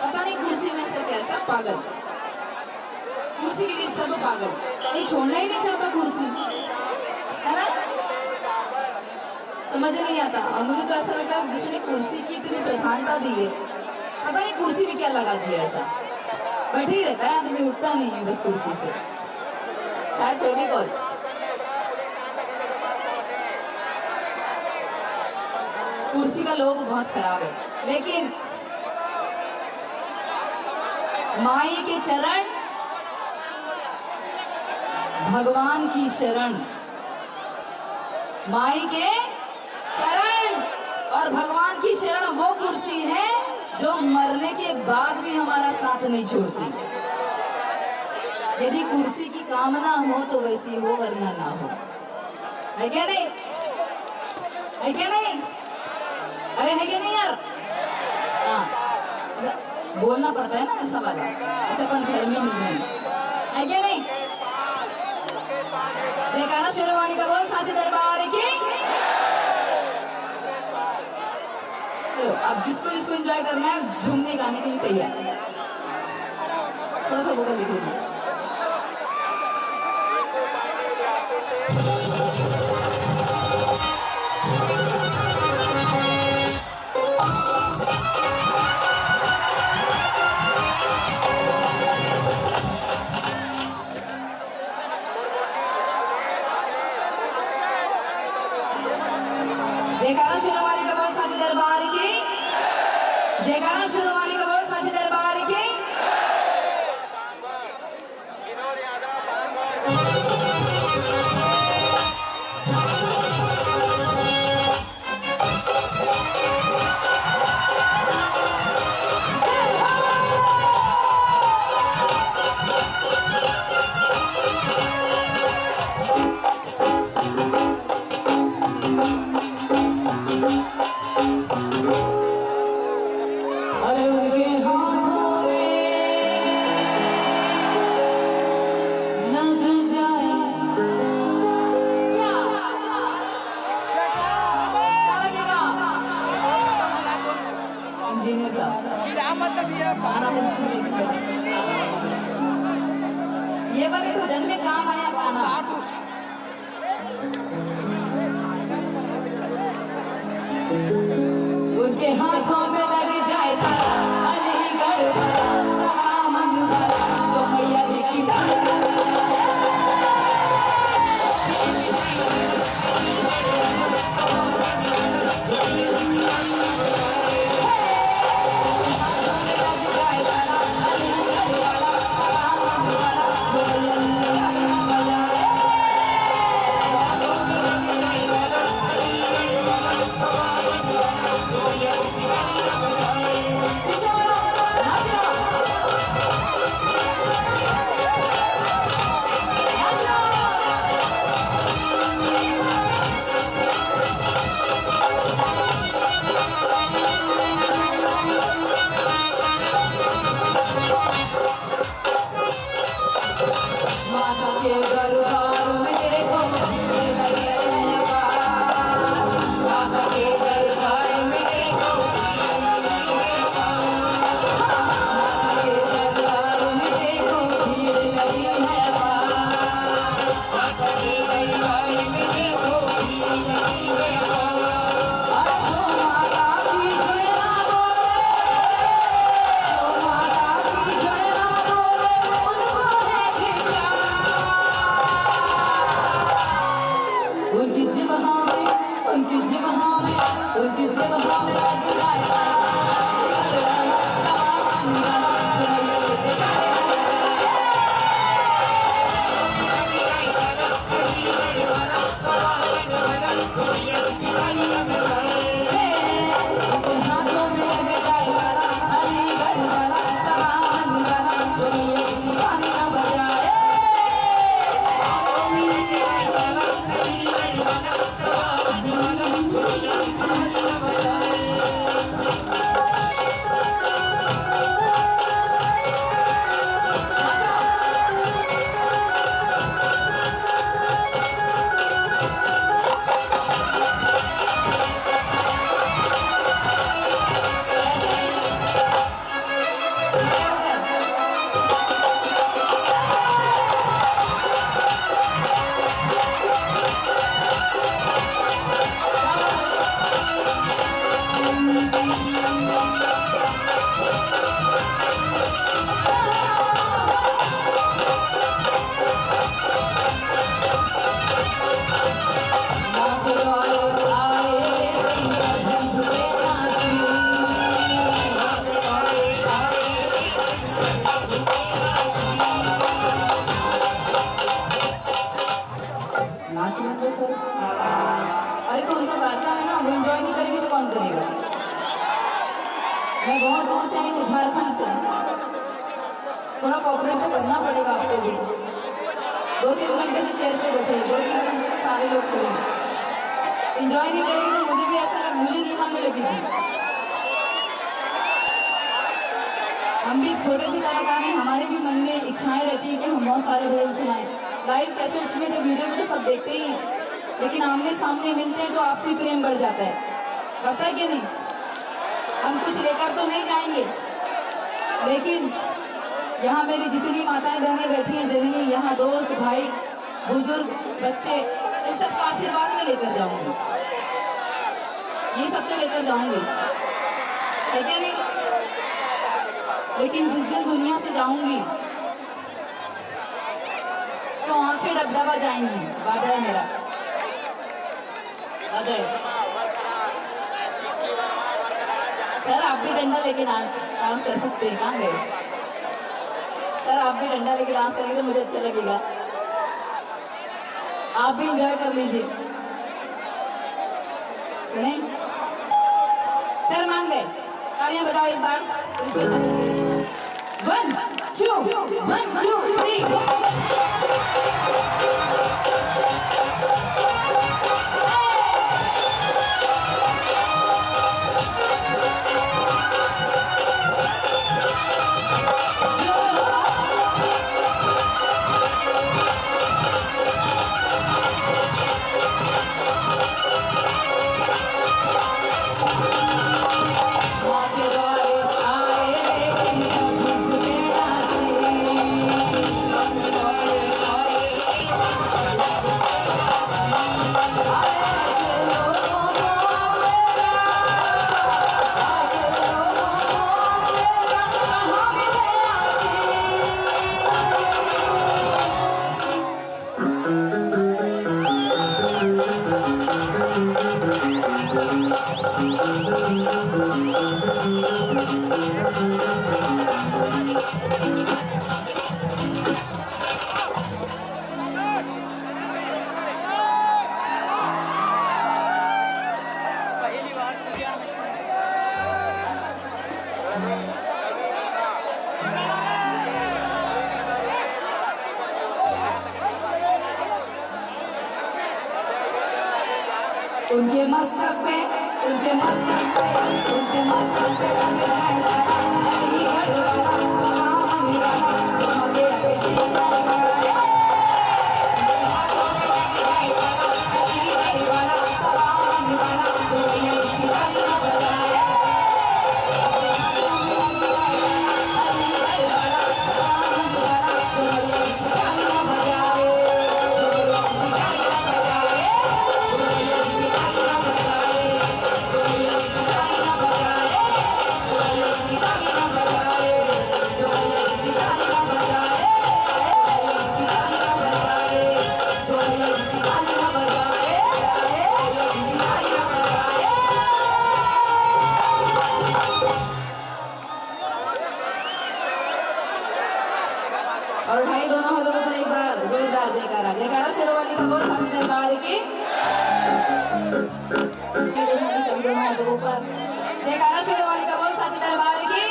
[SPEAKER 3] पता नहीं कुर्सी में से कैसा पागल, कुर्सी के लिए सब पागल, ये छोड़ना ही नहीं चाहता कुर्सी, है ना? समझ नहीं आता। और मुझे तो ऐसा लगता है जिसने कुर्सी की इतनी प्रधानता दी है, पता नहीं कुर्सी भी क्या लगा दिया, ऐसा बैठे ही रहता है आदमी, उठता नहीं है बस कुर्सी से, शायद फेविकॉल। कुर्सी का लोग बहुत खराब है, लेकिन माई के चरण, भगवान की शरण, माई के चरण और भगवान की शरण वो कुर्सी है जो मरने के बाद भी हमारा साथ नहीं छोड़ती। यदि कुर्सी की कामना हो तो वैसी हो, वरना ना हो, है क्या नहीं? है क्या नहीं? अरे है क्या नहीं यार? हाँ बोलना पड़ता है ना ऐसा वाला, ऐसे अपन घर में मिल रहे हैं, है क्या नहीं? जयकारा शेरोवाली का बोल, साचे दरबार की। चलो अब जिसको जिसको एंजॉय करना है झूमने गाने के लिए तैयार, थोड़ा सा वोकल लिख लीजिए। जयकारा शेरोवाली का बोल, साचे दरबार की। जयकारा शेरोवाली का बोल, साचे दरबार की। अरे उनके हाथों में लग जाए क्या लगेगा? इंजीनियर साहब ये वाले भजन में काम आया गाना। उनके हाथों में लग जाए अलीगढ़ वाला, सारा मन वाला, जो मैया जी मैं बहुत दूर से नहीं हूँ, झारखंड से। थोड़ा कोऑपरेट तो करना पड़ेगा आपको भी। 2-3 घंटे से चेयर पे बैठे हैं, 2-3 घंटे से सारे लोग खड़े हैं। एंजॉय नहीं करेंगे तो मुझे भी ऐसा मुझे नींद आने लगेगी। हम भी एक छोटे से कलाकार हैं, हमारे भी मन में इच्छाएं रहती है कि हम बहुत सारे भजन सुनाएं। लाइव कैसे उसमें तो वीडियो में तो सब देखते ही हैं, लेकिन आमने सामने मिलते हैं तो आपसी प्रेम बढ़ जाता है, बढ़ता है कि नहीं? हम कुछ लेकर तो नहीं जाएंगे, लेकिन यहाँ मेरी जितनी माताएं बहनें बैठी हैं जननी, यहाँ दोस्त भाई बुजुर्ग बच्चे, इन सबका आशीर्वाद में लेकर जाऊंगी। ये सब तो लेकर जाऊंगी, है क्या नहीं? लेकिन जिस दिन दुनिया से जाऊंगी तो आंखें डबडबा जाएंगी। वादा है मेरा, वादा है। सर आप भी डंडा लेके डांस कर सकते हैं, कहाँ गए सर? आप भी डंडा लेके डांस करेंगे तो मुझे अच्छा लगेगा। आप भी एंजॉय कर लीजिए। सुने सर मान गए, तालियां बजाओ एक बार। 1 2 1 2 3 उनके मस्तक पे लग जाए अलीगढ़ वाला सामने वाला चमके आगे शीशा लगाए। अलीगढ़ वाला सामने वाला जोड़ियां की तालियां बजाए। अलीगढ़ वाला सामने वाला जोड़ियां की तालियां बजाए। और उठाइए दोनों हाथों को एक बार जोरदार जयकारा। जयकारा शेरोवाली का बोल साची दरबार की। सभी दोनों हाथों को ऊपर। जयकारा शेरोवाली का बोल साची दरबार की।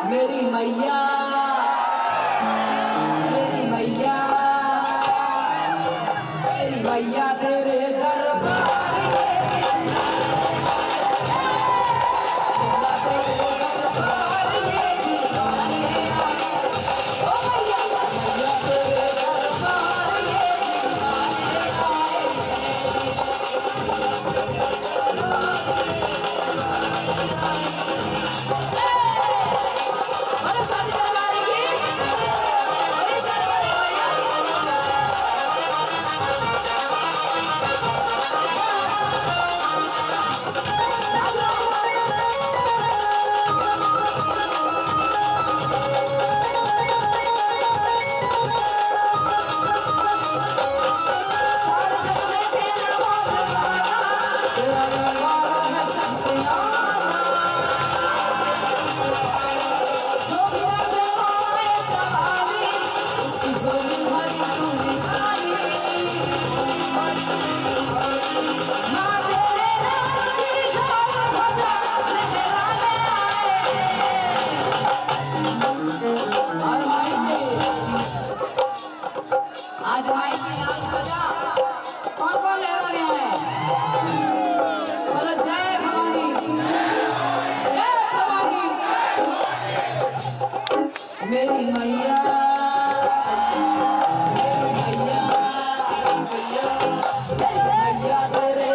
[SPEAKER 3] मेरी मैया, मेरी मैया, मेरी मैया तेरे दरबार आज माई की नाच बजा। कौन कौन ले रहे हैं? बोलो जय भवानी, जय भवानी। मेरी मैया, मेरी मैया, मेरी मैया तेरे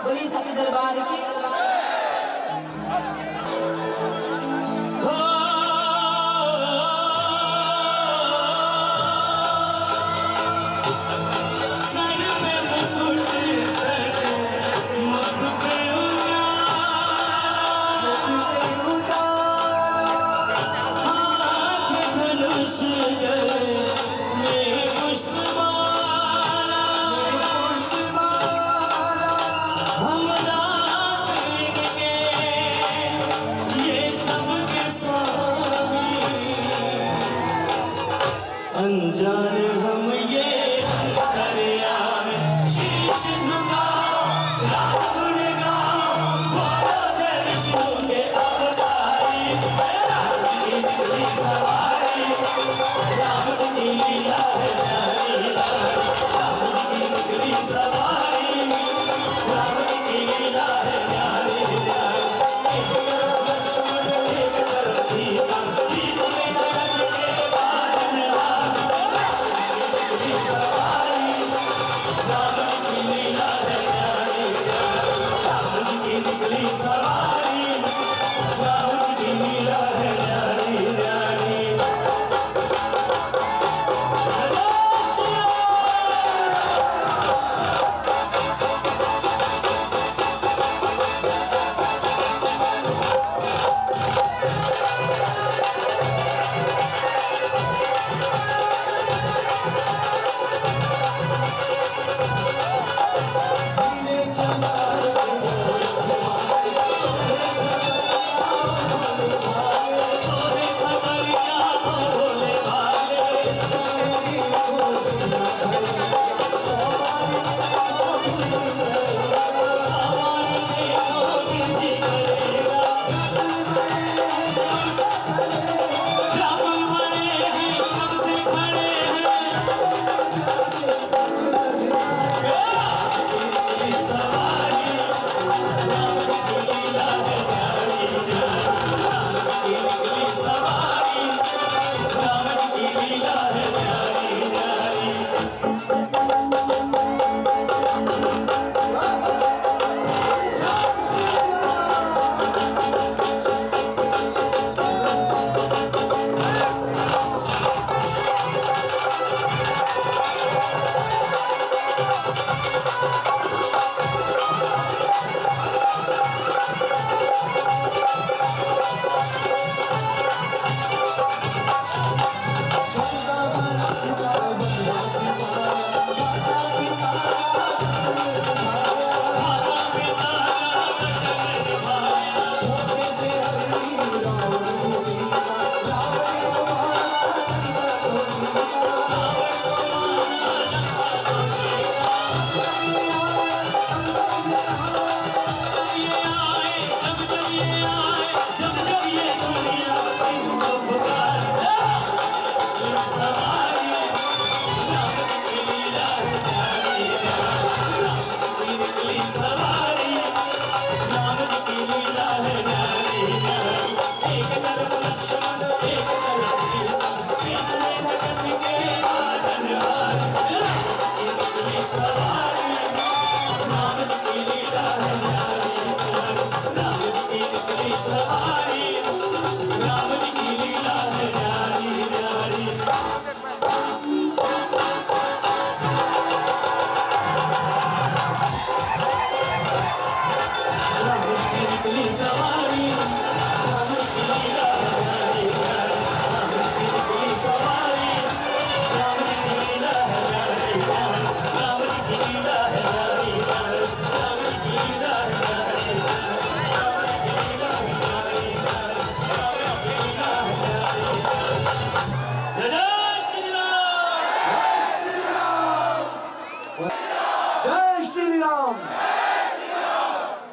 [SPEAKER 3] बोली सच्चे दरबार की।
[SPEAKER 4] सर पे मुकुट सजे, मुख पे हाथ धनुष गए में पुष्पमाला, हम दास इनके ये सबके स्वामी, अनजान हम ये दरिया में शीश झुकाओ, राम गुण गाओ, बोलो जय विष्णु के अवतारी, राम की निकली सवारी, राम की लीला है न्यारी, राम की निकली सवारी, राम की लीला है न्यारी, एक तरफ लक्ष्मण एक तरफ सीता, बीच में जगत के पालनहार,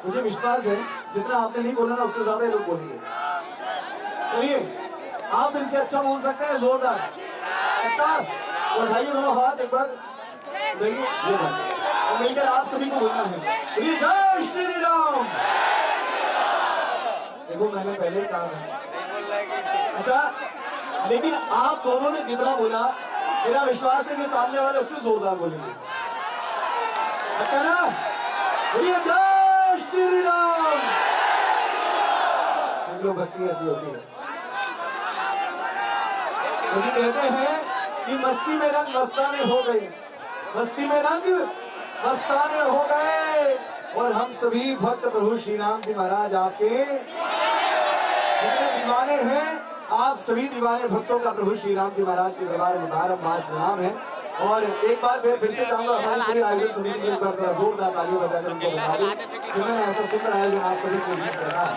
[SPEAKER 2] मुझे विश्वास है जितना आपने नहीं बोला ना उससे ज्यादा ये लोग बोलेंगे। चलिए आप इनसे अच्छा बोल सकते हैं जोरदार। पक्का? तो उठाइए दोनों हाथ एक बार, उठाइए ये बात और मिलकर आप सभी को बोलना है, बोलिए जय श्री राम। देखो मैंने पहले ही कहा था। अच्छा लेकिन आप दोनों ने जितना बोला मेरा विश्वास है कि सामने वाले उससे जोरदार बोलेंगे। पक्का ना? बोलिए जय श्री राम। देख लो भक्ति ऐसी होती है क्योंकि कहते हैं कि मस्ती में रंग मस्ताने हो गए, मस्ती में रंग मस्ताने हो गए। और हम सभी भक्त प्रभु श्री राम जी महाराज आपके जितने दीवाने हैं, आप सभी दीवाने भक्तों का प्रभु श्री राम जी महाराज के दरबार में बारंबार प्रणाम है। और एक बार फिर से चाहूंगा हमारी पूरी आयोजन समिति को एक बार थोड़ा जोरदार तालियां बजाकर उनको बता दें जिन्होंने ऐसा सुंदर आयोजन आप सभी को बीच रखा है।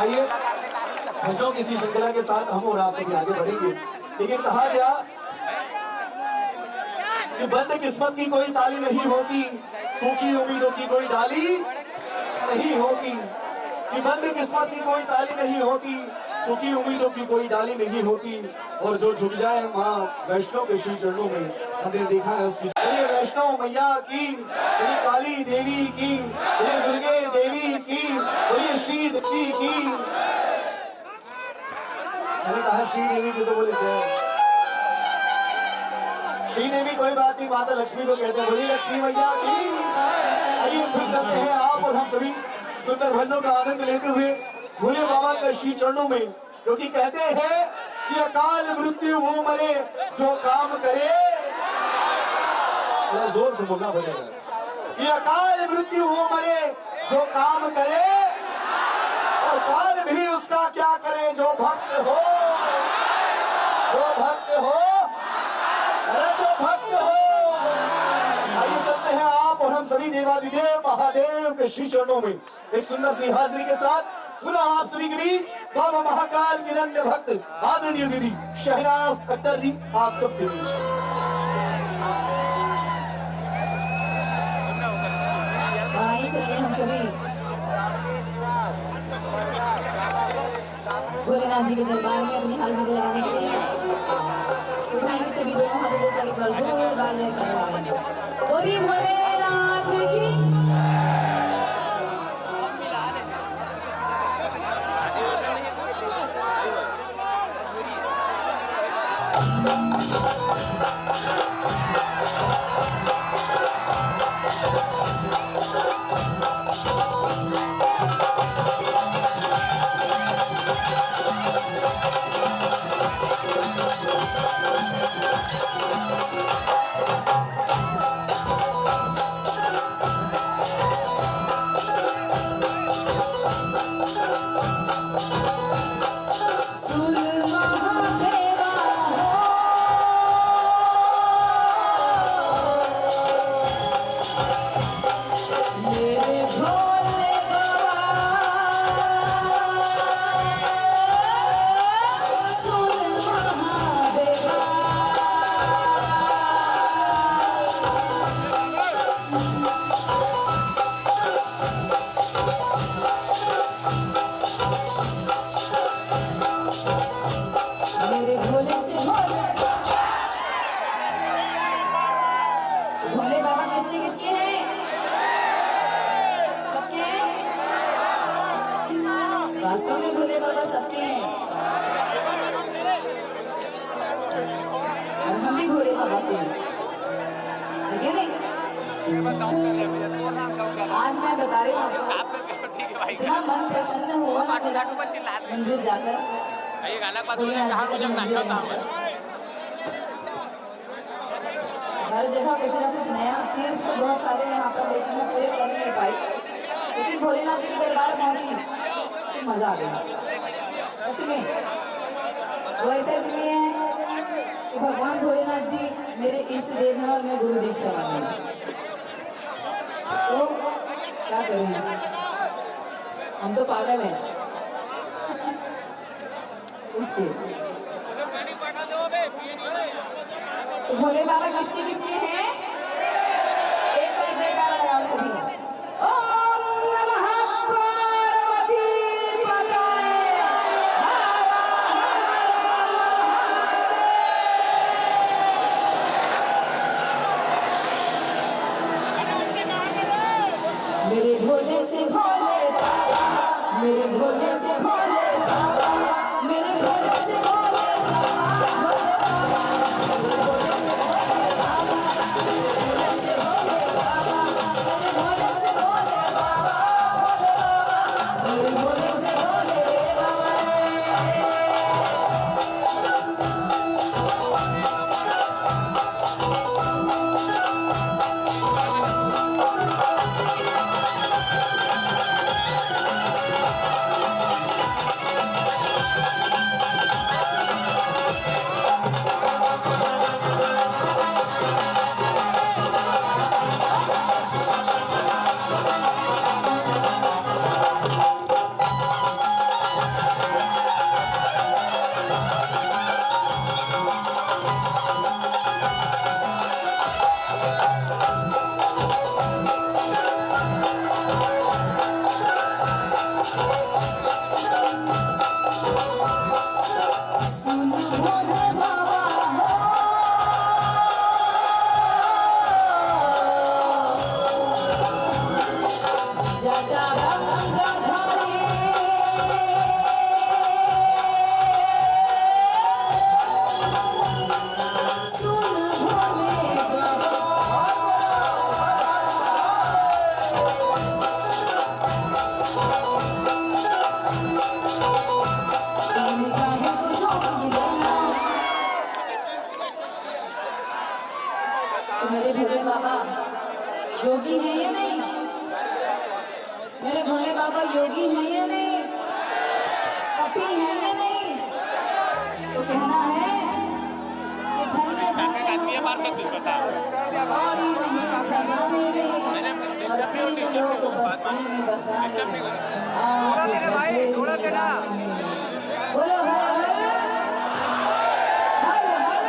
[SPEAKER 2] आइए भजनों की इसी श्रृंखला के साथ हम और आप सभी आगे बढ़ेंगे। लेकिन कहा गया कि बंद किस्मत की कोई ताली नहीं होती, सूखी उम्मीदों की कोई डाली नहीं होती। कि बंद किस्मत की कोई ताली नहीं होती, सूखी उम्मीदों की कोई डाली नहीं होती। और जो झुक जाए माँ वैष्णव के श्री चरणों में, हमने देखा है उसकी। बोलिए वैष्णव मैया की, बोलिए काली देवी की, बोलिए दुर्गे देवी की, बोलिए श्री देवी की। मैंने कहा श्री देवी की तो बोले जय। श्री देवी कोई बात नहीं, माता लक्ष्मी को कहते हैं। बोलिए लक्ष्मी मैया की। आइए फिर चलते हैं आप और हम सभी सुंदर भजनों का आनंद लेते हुए भोले बाबा के श्री चरणों में, क्योंकि कहते हैं कि अकाल मृत्यु वो मरे जो काम करे। थोड़ा जोर से बोलना पड़ेगा। ये अकाल मृत्यु वो मरे जो काम करे, और काल भी उसका क्या करे जो भक्त हो, जो भक्त हो, अरे जो भक्त हो। आइए चलते हैं आप और हम सभी देवादिदेव महादेव के श्री चरणों में एक सुंदर सी हाजिरी के साथ पुनः आप सभी के बीच बाबा महाकाल के अनन्य भक्त आदरणीय दीदी शहनाज अख्तर जी आप सबके बीच।
[SPEAKER 3] आइए चलेंगे हम सभी भोलेनाथ जी के दरबार में अपनी हाजिरी लगाने के लिए। उठाएंगे सभी दोनों हाथों को ऊपर, एक बार जोरदार जयकारा लगाएंगे। बोलिए भोलेनाथ की। भोले बाबा किसके किसके हैं? सबके हैं? वास्तव में भोले बाबा सबके हैं और हम भी भोले बाबा के हैं। नहीं? आज मैं बता रही हूँ आपको, इतना मन प्रसन्न हुआ ना मेरा मंदिर जाकर। हर जगह कुछ ना कुछ नया, तीर्थ तो बहुत सारे यहाँ पर लेकिन मैं पूरे कर नहीं पाई। लेकिन भोलेनाथ जी के दरबार पहुंची तो मजा आ गया सच में। वो ऐसा इसलिए है कि भगवान भोलेनाथ जी मेरे इष्ट देव हैं और मैं गुरु दीक्षा वाली हूँ। तो क्या करें, हम तो पागल हैं इसके। तो भोले बाबा किसके किसके हैं? एक बार जयकारा लगाओ सभी। ओम नमः मेरे भोले बाबा योगी हैं या नहीं, कपि हैं या नहीं? तो कहना है कि धन्य धन्य हो भोले शंकर, और ही नहीं खजाने में, और 3 लोग बस्ती में बसाए आप बसे वीराने में। बोलो हर हर हर हर।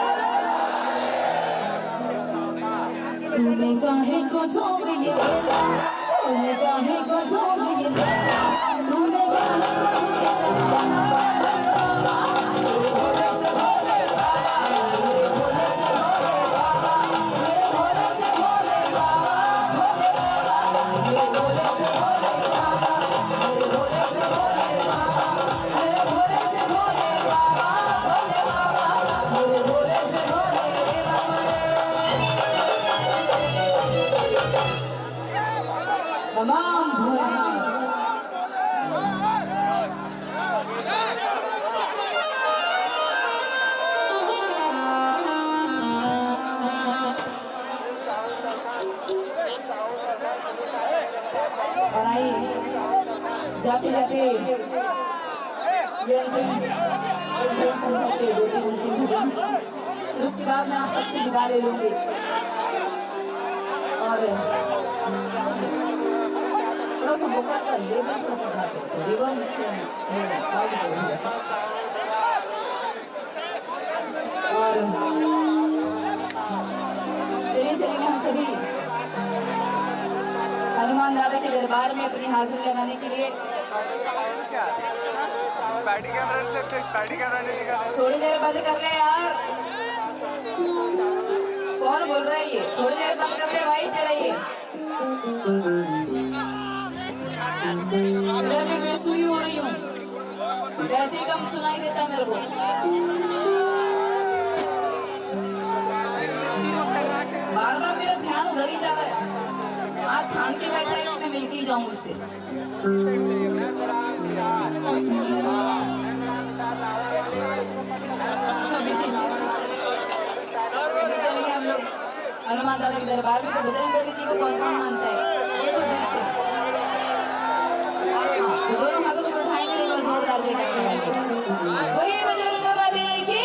[SPEAKER 3] तूने काहे को झोंक ये लेला, तूने काहे को झोंक ये लेला, तूने काहे को झोंक ये लेला। मेरे भोले से भोले बाबा, मेरे भोले से भोले बाबा, मेरे भोले से भोले बाबा, भोले बाबा, मेरे भोले से भोले बाबा, मेरे भोले से भोले बाबा, मेरे भोले से भोले बाबा, भोले बाबा, मेरे भोले से भोले बाबा। तमाम भोलेनाथ और आइए जाते जाते ये अंतिम इस भजन संध्या के 2-3 अंतिम भजन, फिर उसके बाद मैं आप सबसे विदा ले लूंगी। और थोड़ा सा वोकल का लेवल थोड़ा सा बढ़ाते हैं, लेवल में थोड़ा लेवल सा। और चलिए चलेंगे हम सभी हनुमान दादा के दरबार में अपनी हाजिरी लगाने के लिए। थोड़ी देर बंद कर ले यार, कौन बोल रहा है ये? थोड़ी देर बंद कर ले भाई तेरा ये। इधर भी बेसुरी हो रही हूँ, वैसे ही कम सुनाई देता है मेरे को। बार बार मेरा ध्यान उधर ही जा रहा है। आज ठान के बैठा है कि मैं मिल के ही जाऊँ उससे। चलेंगे हम लोग हनुमान दादा के दरबार में। तो बजरंग बली जी को कौन कौन मानता है ये तो दिल से। तो दोनों हाथों को उठाएंगे और जोरदार जयकारा लगाएंगे। बोलिए बजरंग बली की।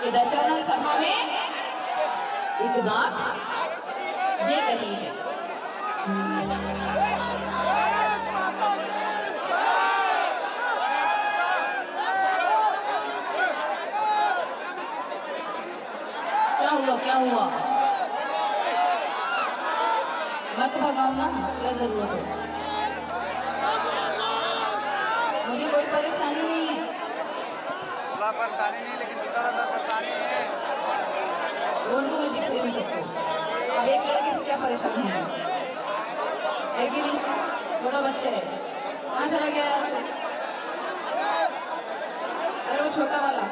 [SPEAKER 3] दशानन सभा में एक बात ये कही है। क्या हुआ? मत भगाओ ना, क्या जरूरत है? मुझे कोई परेशानी नहीं है।
[SPEAKER 5] परेशानी नहीं, लेकिन दूसरा परेशानी है।
[SPEAKER 3] वो उनको मैं दिख रही हूँ सबको। अब एक लड़के से क्या परेशानी है कि नहीं? छोटा बच्चा है, कहाँ चला गया यार? अरे वो वो छोटा वाला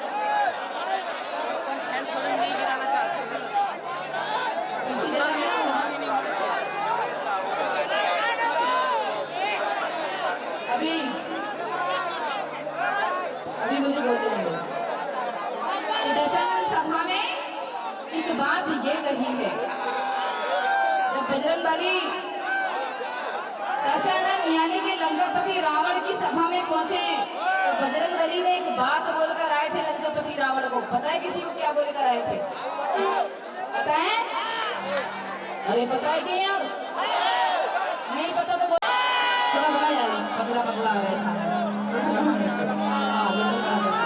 [SPEAKER 3] पीछे चला गया अभी अभी मुझे बोलने दो कि दशानन सभा में एक बात ये कही है जब बजरंगबली दशानन यानी कि लंकापति रावण की सभा में पहुंचे तो बजरंगबली ने एक बात बोलकर आए थे लंकापति रावण को। पता है किसी को क्या बोलकर आए थे? पता है? अरे पता है क्या यार? नहीं पता तो थोड़ा बड़ा यार पतला पतला आ रहा है ऐसा। हाँ ये तो बड़ा है।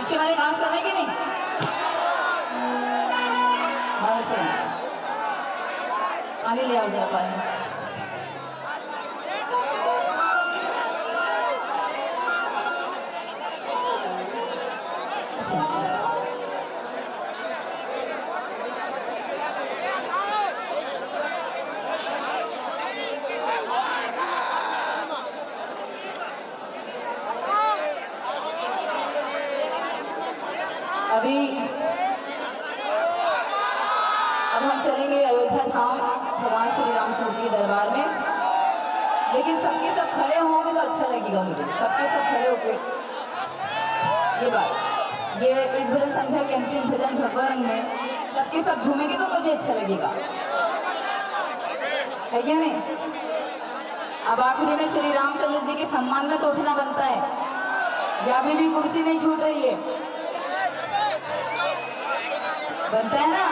[SPEAKER 3] पीछे वाले डांस कर रहे हैं कि नहीं? अच्छा, पानी ले आओ जरा, पानी। अच्छा, अभी अब हम चलेंगे अयोध्या धाम भगवान श्री रामचंद्र जी के दरबार में, लेकिन सबके सब खड़े होंगे तो अच्छा लगेगा मुझे, सबके सब खड़े होके ये बात, ये इस भजन संध्या के अंतिम भजन भगवा रंग में सबके सब झूमेंगे तो मुझे अच्छा लगेगा, है क्या नहीं? अब आखिरी में श्री रामचंद्र जी के सम्मान में तो उठना बनता है, या भी कुर्सी नहीं छूट रही है, बनता है ना?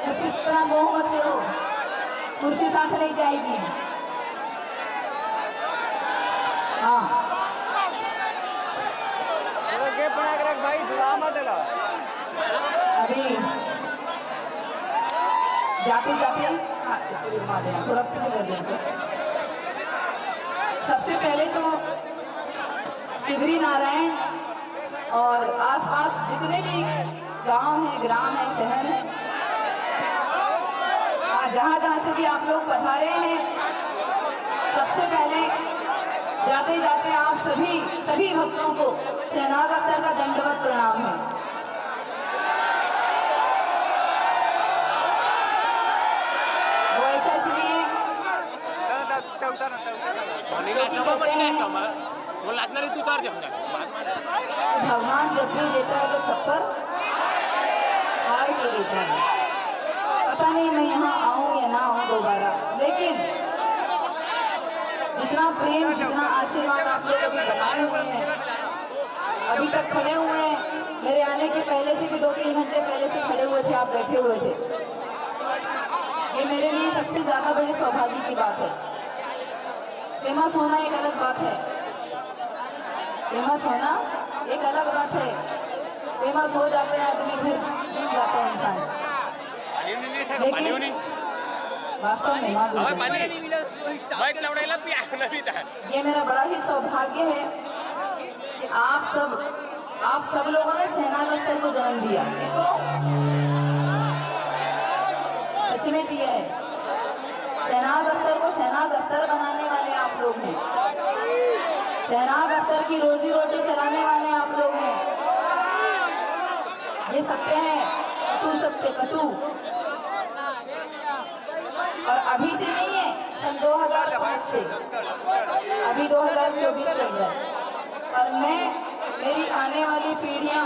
[SPEAKER 3] कुर्सी इस तरह मोह मत करो, कुर्सी साथ नहीं जाएगी। हाँ,
[SPEAKER 5] भाई दुआ मत देला।
[SPEAKER 3] अभी जाते जाते हाँ इसको भी घुमा देना, थोड़ा पीछे कर देना। सबसे पहले तो शिवरी नारायण और आसपास जितने भी गांव हैं, ग्राम है, शहर है, जहाँ जहाँ से भी आप लोग पधारे हैं, सबसे पहले जाते जाते आप सभी भक्तों को शहनाज अख्तर का दंडवत प्रणाम है। वो ऐसा इसलिए कहते हैं भगवान जब भी देता है तो छप्पर हार के देता है। पता नहीं मैं यहाँ आऊँ या ना आऊँ दोबारा, लेकिन जितना प्रेम, जितना आशीर्वाद आप लोग अभी बनाए हुए हैं, अभी तक खड़े हुए हैं, मेरे आने के पहले से भी 2-3 घंटे पहले से खड़े हुए थे, आप बैठे हुए थे, ये मेरे लिए सबसे ज़्यादा बड़ी सौभाग्य की बात है। फेमस होना एक अलग बात है, फेमस होना एक अलग बात है, फेमस हो जाते हैं आदमी, फिर भूल जाता है इंसान, लेकिन वास्तव में माँ दुर्गा, ये मेरा बड़ा ही सौभाग्य है कि आप सब लोगों ने शहनाज अख्तर को जन्म दिया। इसको सच में दिया है। शहनाज अख्तर को शहनाज अख्तर बनाने वाले आप लोग हैं, शहनाज अख्तर की रोजी रोटी चलाने वाले आप लोग हैं। ये सत्य है, कटु सत्य, कटु। और अभी से नहीं है, सन 2005 से, अभी 2024 चल रहा है, और मेरी आने वाली पीढ़ियां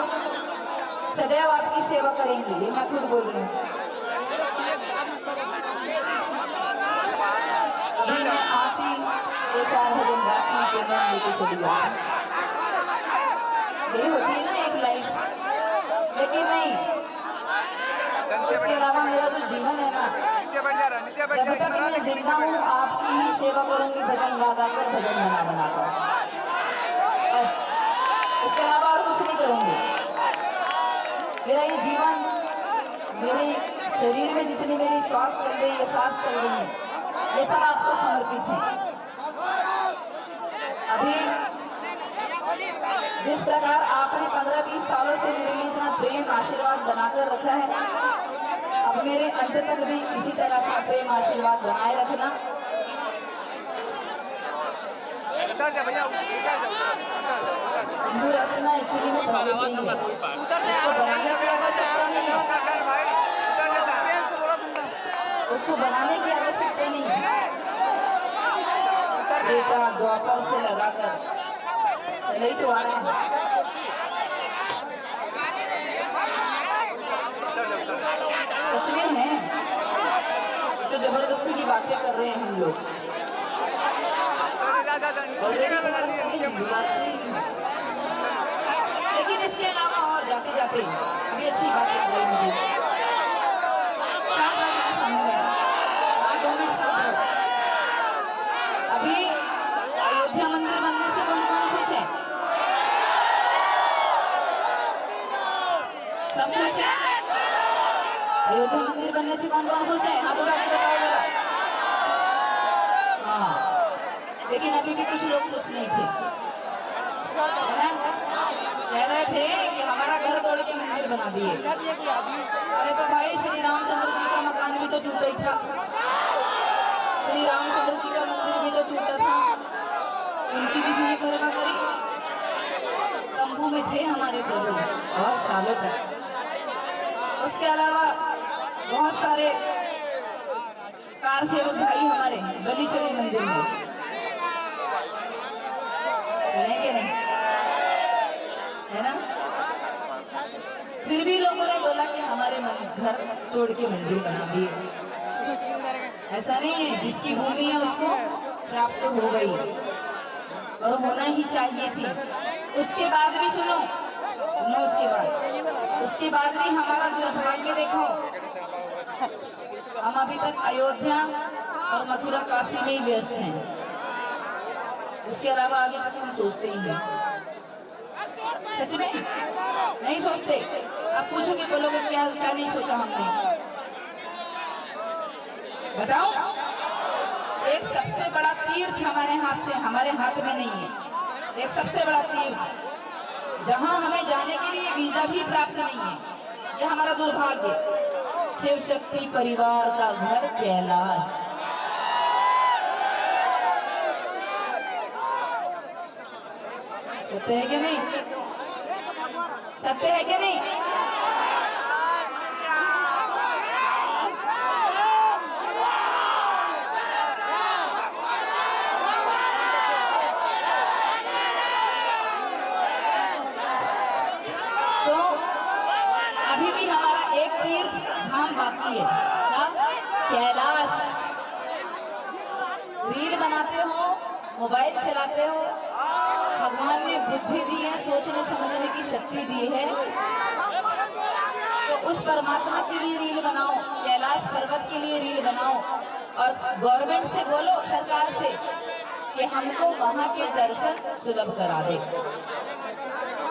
[SPEAKER 3] सदैव आपकी सेवा करेंगी, ये मैं खुद बोल रही हूँ। अभी मैं आती 2-4 भजन गाती, पेमेंट लेके चली जाती, यही होती है ना एक लाइफ। लेकिन नहीं, इसके अलावा मेरा जो जीवन है ना, जब तक मैं जिंदा हूँ आपकी ही सेवा करूंगी, भजन गा गा कर, भजन बना कर, बस। इसके अलावा और कुछ नहीं करूंगी। मेरा ये जीवन, मेरे शरीर में जितनी मेरी श्वास चल रही है, सांस चल रही है, ये सब आपको समर्पित है। अभी जिस प्रकार आपने 15-20 सालों से मेरे लिए इतना प्रेम आशीर्वाद बनाकर रखा है, अब मेरे अंत तक भी इसी तरह अपना प्रेम आशीर्वाद बनाए रखना। हिंदू रचना एक्चुअली में पहले से ही है, इसको बनाने की आवश्यकता नहीं है, उसको बनाने की आवश्यकता नहीं है। त्रेता द्वापर से लगाकर चले ही तो आ रहे हैं। सच में है, तो जबरदस्ती की बातें कर रहे हैं हम लोग। लेकिन इसके अलावा और जाते जाते भी अच्छी बात याद आई मुझे। सामने में 2 मिनट शांत। अभी अयोध्या मंदिर बनने से कौन कौन खुश है? खुश है? अयोध्या मंदिर बनने से कौन कौन खुश है? हाथ उठा के बताओ जरा। हाँ, लेकिन अभी भी कुछ लोग खुश नहीं थे, है ना? कह रहे थे कि हमारा घर तोड़ के मंदिर बना दिए। अरे तो भाई श्री रामचंद्र जी का मकान भी तो टूटा ही था, श्री रामचंद्र जी का मंदिर भी तो टूटा था, उनकी किसी ने परवाह करी? तंबू में थे हमारे प्रभु बहुत सालों तक। उसके अलावा बहुत सारे कार सेवक भाई हमारे बलि चढ़े मंदिर में, चले कि नहीं, है ना? फिर भी लोगों ने बोला कि हमारे घर तोड़ के मंदिर बना दिए। ऐसा नहीं है, जिसकी भूमि है उसको प्राप्त हो गई और होना ही चाहिए थी। उसके बाद भी सुनो, उसके बाद भी हमारा दुर्भाग्य देखो, हम अभी तक अयोध्या और मथुरा काशी में ही व्यस्त हैं। इसके अलावा आगे तक हम सोचते ही हैं। सच में नहीं सोचते। अब पूछोगे, बोलोगे क्या क्या नहीं सोचा हमने? बताओ, एक सबसे बड़ा तीर्थ हमारे हाथ में नहीं है। एक सबसे बड़ा तीर्थ जहां हमें जाने के लिए वीजा भी प्राप्त नहीं है, यह हमारा दुर्भाग्य। शिव शक्ति परिवार का घर कैलाश। सत्य है कि नहीं? सत्य है कि नहीं? तो अभी भी हमारा एक तीर्थ धाम बाकी है, क्या? कैलाश। रील बनाते हो, मोबाइल चलाते हो, भगवान ने बुद्धि दी है, सोचने समझने की शक्ति दी है, तो उस परमात्मा के लिए रील बनाओ, कैलाश पर्वत के लिए रील बनाओ और गवर्नमेंट से बोलो, सरकार से, कि हमको वहां के दर्शन सुलभ करा दे।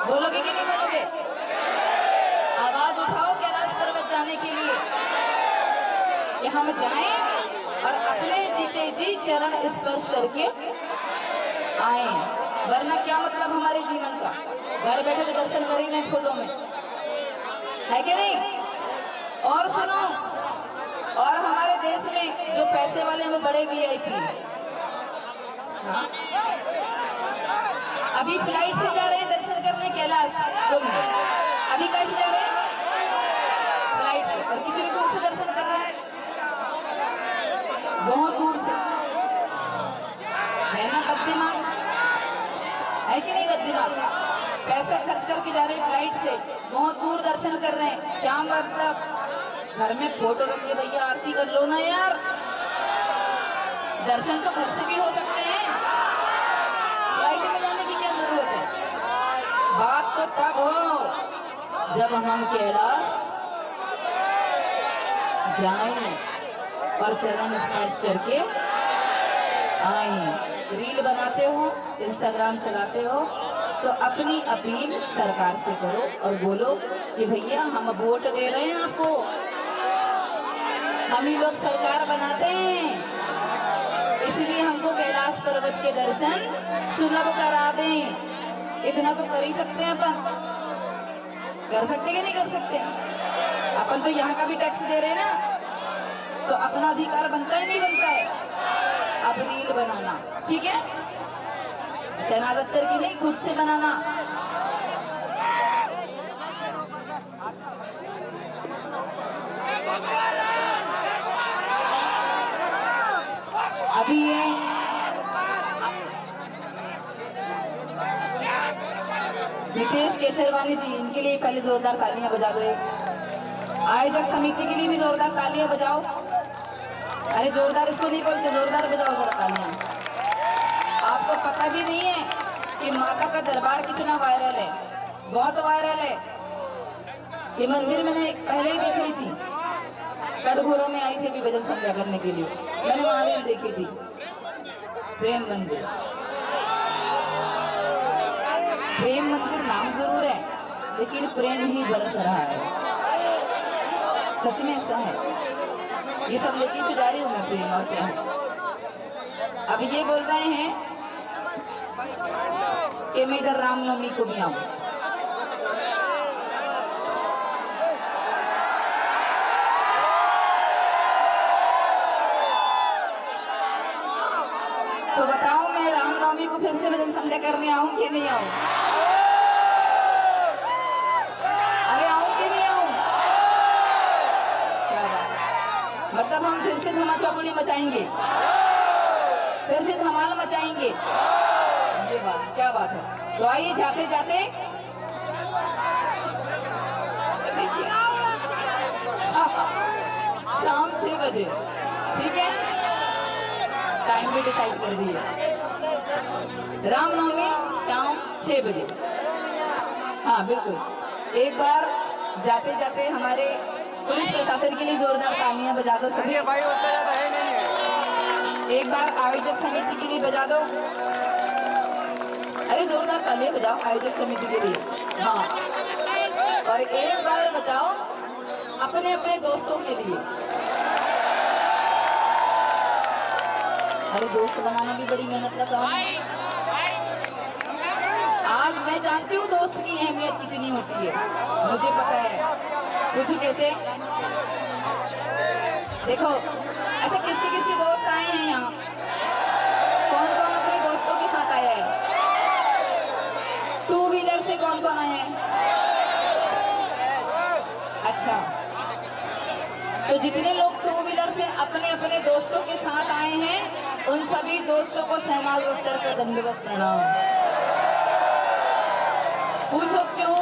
[SPEAKER 3] बोलोगे कि नहीं बोलोगे? आवाज उठाओ कैलाश पर्वत जाने के लिए कि हम जाएं और अपने जीते जी चरण स्पर्श करके आए। वरना क्या मतलब हमारे जीवन का? घर बैठे तो दर्शन कर ही रहे फोटो में, है कि नहीं? और सुनो, और हमारे देश में जो पैसे वाले वो बड़े VIP, हाँ, अभी फ्लाइट से जा रहे हैं दर्शन करने कैलाश। तुम अभी कैसे जा रहे हैं? फ्लाइट से। और कितनी दूर से दर्शन कर रहे हैं? बहुत दूर से, है ना? बद्दिमाग है कि नहीं? बद्दिमाग पैसा खर्च करके जा रहे हैं फ्लाइट से, बहुत दूर दर्शन कर रहे हैं। क्या मतलब? घर में फोटो रख के भैया आरती कर लो ना यार। दर्शन तो घर से भी हो सकते हैं, फ्लाइट में जाने की क्या जरूरत है? बात तो तब हो जब हम कैलाश जाएं और चरण स्पर्श करके आए। रील बनाते हो, इंस्टाग्राम चलाते हो, तो अपनी अपील सरकार से करो और बोलो कि भैया हम वोट दे रहे हैं आपको, हम ही लोग सरकार बनाते हैं, इसलिए हमको कैलाश पर्वत के दर्शन सुलभ करा दें। इतना तो कर ही सकते हैं अपन। कर सकते कि नहीं कर सकते? अपन तो यहाँ का भी टैक्स दे रहे हैं ना, तो अपना अधिकार बनता ही नहीं बनता है अब रील बनाना, ठीक है? शहनाज अख्तर की नहीं, खुद से बनाना। अभी ये नितेश केशरवानी जी, इनके लिए पहले जोरदार तालियां बजा दो। एक आयोजक समिति के लिए भी जोरदार तालियां बजाओ। अरे जोरदार इसको नहीं बोलते, जोरदार बजाओ जरा तालियां। आपको पता भी नहीं है कि माता का दरबार कितना वायरल है, बहुत वायरल है। ये मंदिर मैंने पहले ही देख ली थी, कटघोरा में आई थी अभी भजन संध्या करने के लिए, मैंने वहां रील देखी थी। प्रेम मंदिर, प्रेम मंदिर नाम जरूर है, लेकिन प्रेम ही बरस रहा है। सच में ऐसा है। ये सब लेके तो जा रही हूँ मैं प्रेम, और क्या है। अब ये बोल रहे हैं कि मैं इधर रामनवमी को भी आऊं। तो बताओ मैं रामनवमी को फिर से भजन संध्या करने आऊं कि नहीं आऊं? अरे आऊं कि नहीं आऊं? क्या बात है? मतलब हम फिर से धमा चौकड़ी मचाएंगे, फिर से धमाल मचाएंगे। ये बात, क्या बात है। तो आइए जाते जाते शाम 6 बजे, ठीक है, टाइम भी डिसाइड कर दिए। रामनवमी शाम 6 बजे। हाँ बिल्कुल। एक बार जाते जाते हमारे पुलिस प्रशासन के लिए जोरदार तालियां बजा दो सभी।
[SPEAKER 5] भाई उतना ज्यादा है नहीं।
[SPEAKER 3] एक बार आयोजक समिति के लिए बजा दो। अरे जोरदार तालियां बजाओ आयोजक समिति के लिए। हाँ, और एक बार बजाओ अपने अपने दोस्तों के लिए। अरे दोस्त बनाना भी बड़ी मेहनत का काम है। आज मैं जानती हूँ दोस्त की अहमियत कितनी होती है, मुझे पता है। कुछ कैसे देखो, ऐसे किसके किसके दोस्त आए हैं यहाँ? कौन कौन अपने दोस्तों के साथ आया है? 2 व्हीलर से कौन कौन आया है? अच्छा, तो जितने लोग 2 व्हीलर से अपने अपने दोस्तों के साथ आए हैं, उन सभी दोस्तों को शहनाज अख्तर का दंडवत प्रणाम। पूछो क्यों?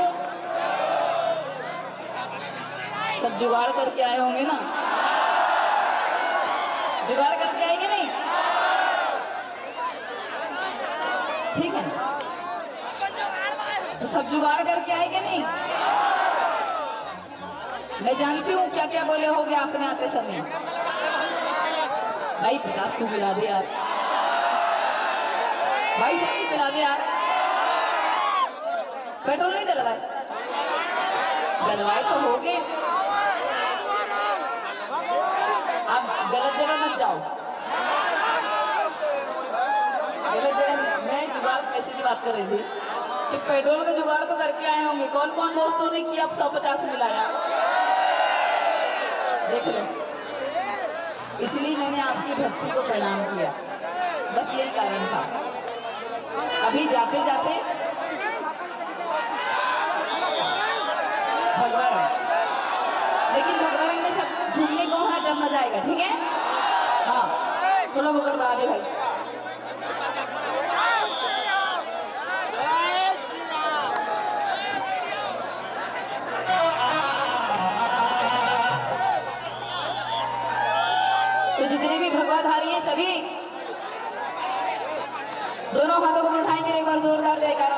[SPEAKER 3] सब जुगाड़ करके आए होंगे ना? जुगाड़ करके आएंगे नहीं? ठीक है ना? तो सब जुगाड़ करके आएंगे नहीं? मैं जानती हूँ क्या क्या बोले होगे आपने आते समय। भाई 50 तू मिला दे यार, भाई 100 तू मिला दे यार। पेट्रोल नहीं डलवाए? डलवाए तो हो गए। आप गलत जगह मत जाओ, गलत जगह नहीं। मैं जुगाड़ पैसे की बात कर रही थी कि पेट्रोल का जुगाड़ तो करके आए होंगे। कौन कौन दोस्तों ने किया 150 मिलाया? देख लो, इसलिए मैंने आपकी भक्ति को प्रणाम किया, बस यही कारण था। अभी जाते जाते भगवान, लेकिन भगवान में सब झूमने को है जब मजा आएगा, ठीक है? हाँ, थोड़ा होकर बढ़ा दे भाई। तो जितने भी भगवाधारी हैं सभी दोनों हाथों को उठाएंगे, एक बार जोरदार जयकारा।